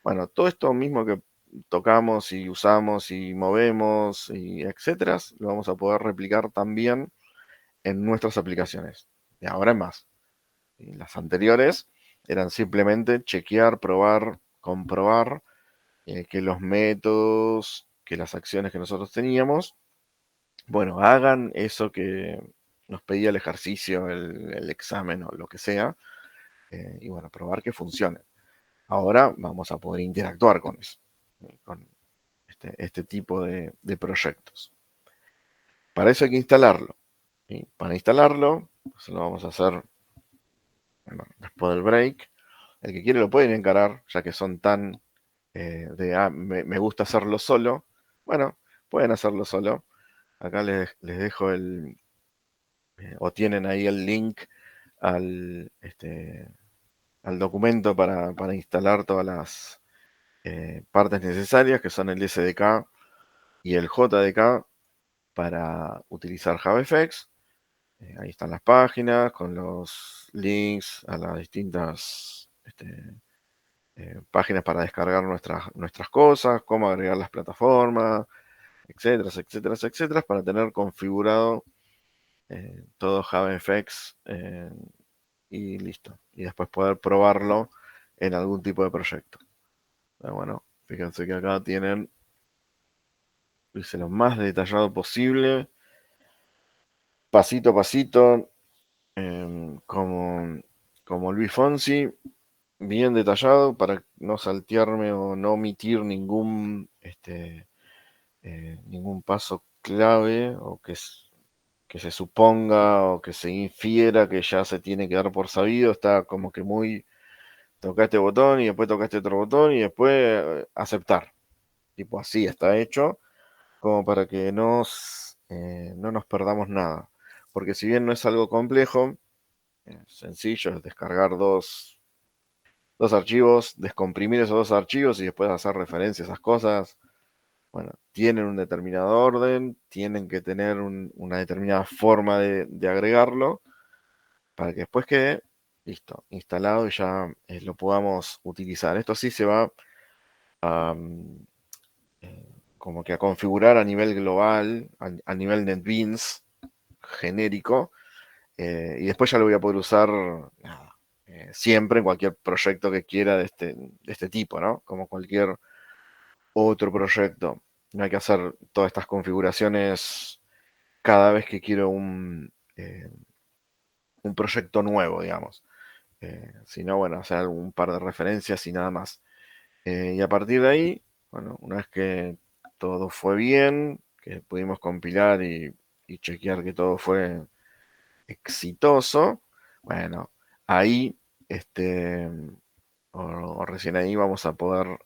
Speaker 1: Bueno, todo esto mismo que tocamos y usamos y movemos y etcétera, lo vamos a poder replicar también en nuestras aplicaciones, de ahora en más. Y las anteriores eran simplemente chequear, probar, comprobar que los métodos, que las acciones que nosotros teníamos, bueno, hagan eso que nos pedía el ejercicio, el examen o lo que sea, y bueno, probar que funcione. Ahora vamos a poder interactuar con eso, con este tipo de proyectos. Para eso hay que instalarlo. ¿Sí? Para instalarlo, pues lo vamos a hacer después del break. El que quiere lo pueden encarar, ya que son tan me gusta hacerlo solo. Bueno, pueden hacerlo solo. Acá les dejo o tienen ahí el link al, al documento para instalar todas las partes necesarias, que son el SDK y el JDK para utilizar JavaFX. Ahí están las páginas con los links a las distintas páginas para descargar nuestras cosas, cómo agregar las plataformas, etcétera, etcétera, etcétera, para tener configurado todo JavaFX y listo. Y después poder probarlo en algún tipo de proyecto. Pero bueno, fíjense que acá tienen, hice lo más detallado posible, pasito a pasito, como Luis Fonsi, bien detallado para no saltearme o no omitir ningún paso clave o que que se suponga o que se infiera que ya se tiene que dar por sabido, está como que muy, toca este botón y después toca este otro botón y después aceptar. Tipo así está hecho, como para que no nos perdamos nada. Porque si bien no es algo complejo, sencillo, es descargar dos archivos, descomprimir esos dos archivos y después hacer referencia a esas cosas. Bueno, tienen un determinado orden, tienen que tener una determinada forma de agregarlo para que después quede listo, instalado y ya lo podamos utilizar. Esto sí se va a, como que a configurar a nivel global, a nivel NetBeans genérico, y después ya lo voy a poder usar nada, siempre en cualquier proyecto que quiera de este tipo, ¿no? Como cualquier otro proyecto. No hay que hacer todas estas configuraciones cada vez que quiero un proyecto nuevo, digamos. Sino, bueno, hacer algún par de referencias y nada más. Y a partir de ahí, bueno, una vez que todo fue bien, que pudimos compilar y chequear que todo fue exitoso, bueno, ahí, o recién ahí vamos a poder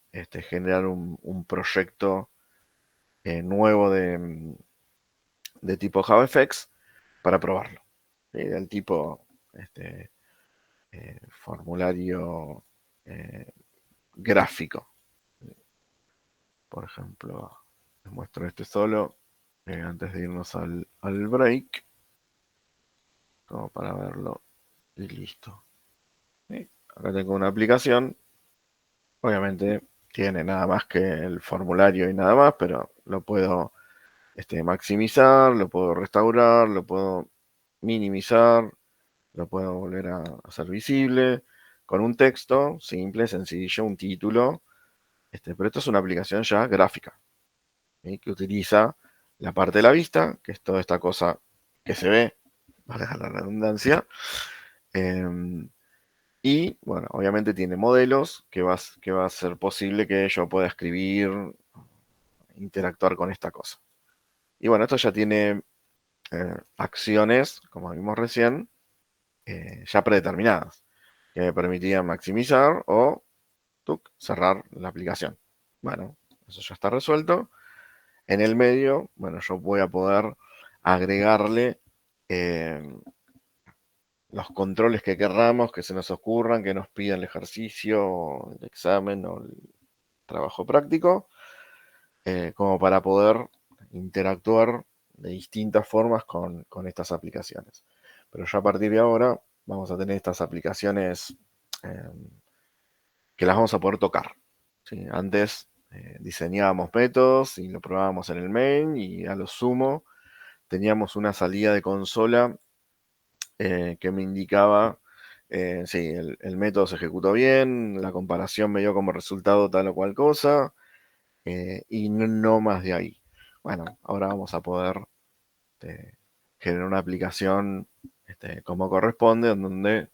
Speaker 1: generar un proyecto nuevo de tipo JavaFX para probarlo. ¿Sí? Del tipo formulario gráfico. Por ejemplo, les muestro este solo antes de irnos al break, como para verlo y listo. ¿Sí? Acá tengo una aplicación, obviamente tiene nada más que el formulario y nada más, pero lo puedo maximizar, lo puedo restaurar, lo puedo minimizar, lo puedo volver a hacer visible con un texto simple, sencillo, un título. Pero esto es una aplicación ya gráfica, ¿sí? Que utiliza la parte de la vista, que es toda esta cosa que se ve, valga la redundancia. Y bueno, obviamente tiene modelos que va a ser posible que yo pueda escribir, interactuar con esta cosa. Y bueno, esto ya tiene acciones, como vimos recién, ya predeterminadas, que me permitían maximizar o cerrar la aplicación. Bueno, eso ya está resuelto. En el medio, bueno, yo voy a poder agregarle los controles que querramos, que se nos ocurran, que nos pidan el ejercicio, el examen o el trabajo práctico, como para poder interactuar de distintas formas con estas aplicaciones. Pero ya a partir de ahora vamos a tener estas aplicaciones que las vamos a poder tocar. ¿Sí? Antes diseñábamos métodos y lo probábamos en el main y a lo sumo teníamos una salida de consola que me indicaba si el método se ejecutó bien, la comparación me dio como resultado tal o cual cosa, y no más de ahí. Bueno, ahora vamos a poder generar una aplicación como corresponde, en donde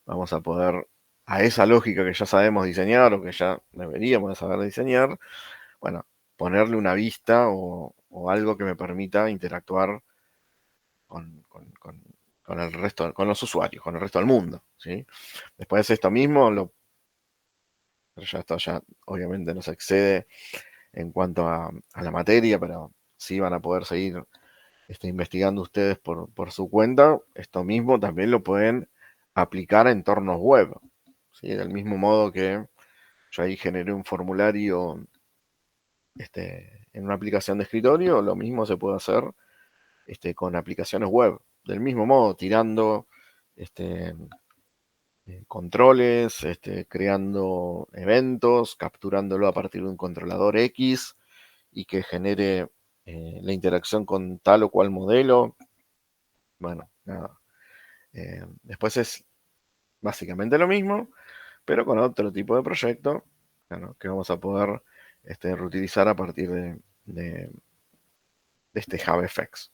Speaker 1: vamos a poder, a esa lógica que ya sabemos diseñar o que ya deberíamos saber diseñar, bueno, ponerle una vista o algo que me permita interactuar con el resto, con los usuarios, con el resto del mundo, ¿sí? Después esto mismo, pero ya esto ya obviamente nos excede en cuanto a la materia, pero sí van a poder seguir investigando ustedes por su cuenta. Esto mismo también lo pueden aplicar a entornos web, ¿sí? Del mismo modo que yo ahí generé un formulario en una aplicación de escritorio, lo mismo se puede hacer con aplicaciones web. Del mismo modo, tirando controles, creando eventos, capturándolo a partir de un controlador X y que genere la interacción con tal o cual modelo. Bueno, nada. Después es básicamente lo mismo, pero con otro tipo de proyecto, bueno, que vamos a poder reutilizar a partir de este JavaFX.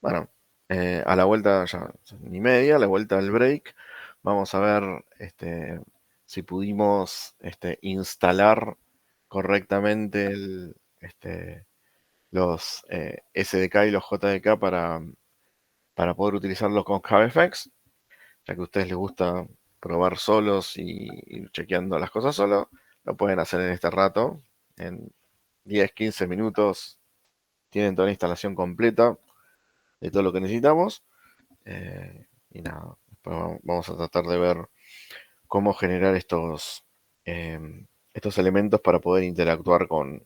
Speaker 1: Bueno, a la vuelta, ya ni media, a la vuelta del break, vamos a ver si pudimos instalar correctamente los SDK y los JDK para para poder utilizarlos con JavaFX, ya que a ustedes les gusta probar solos y ir chequeando las cosas solos, lo pueden hacer en este rato, en 10-15 minutos tienen toda la instalación completa de todo lo que necesitamos. Y nada, después vamos a tratar de ver cómo generar estos elementos para poder interactuar con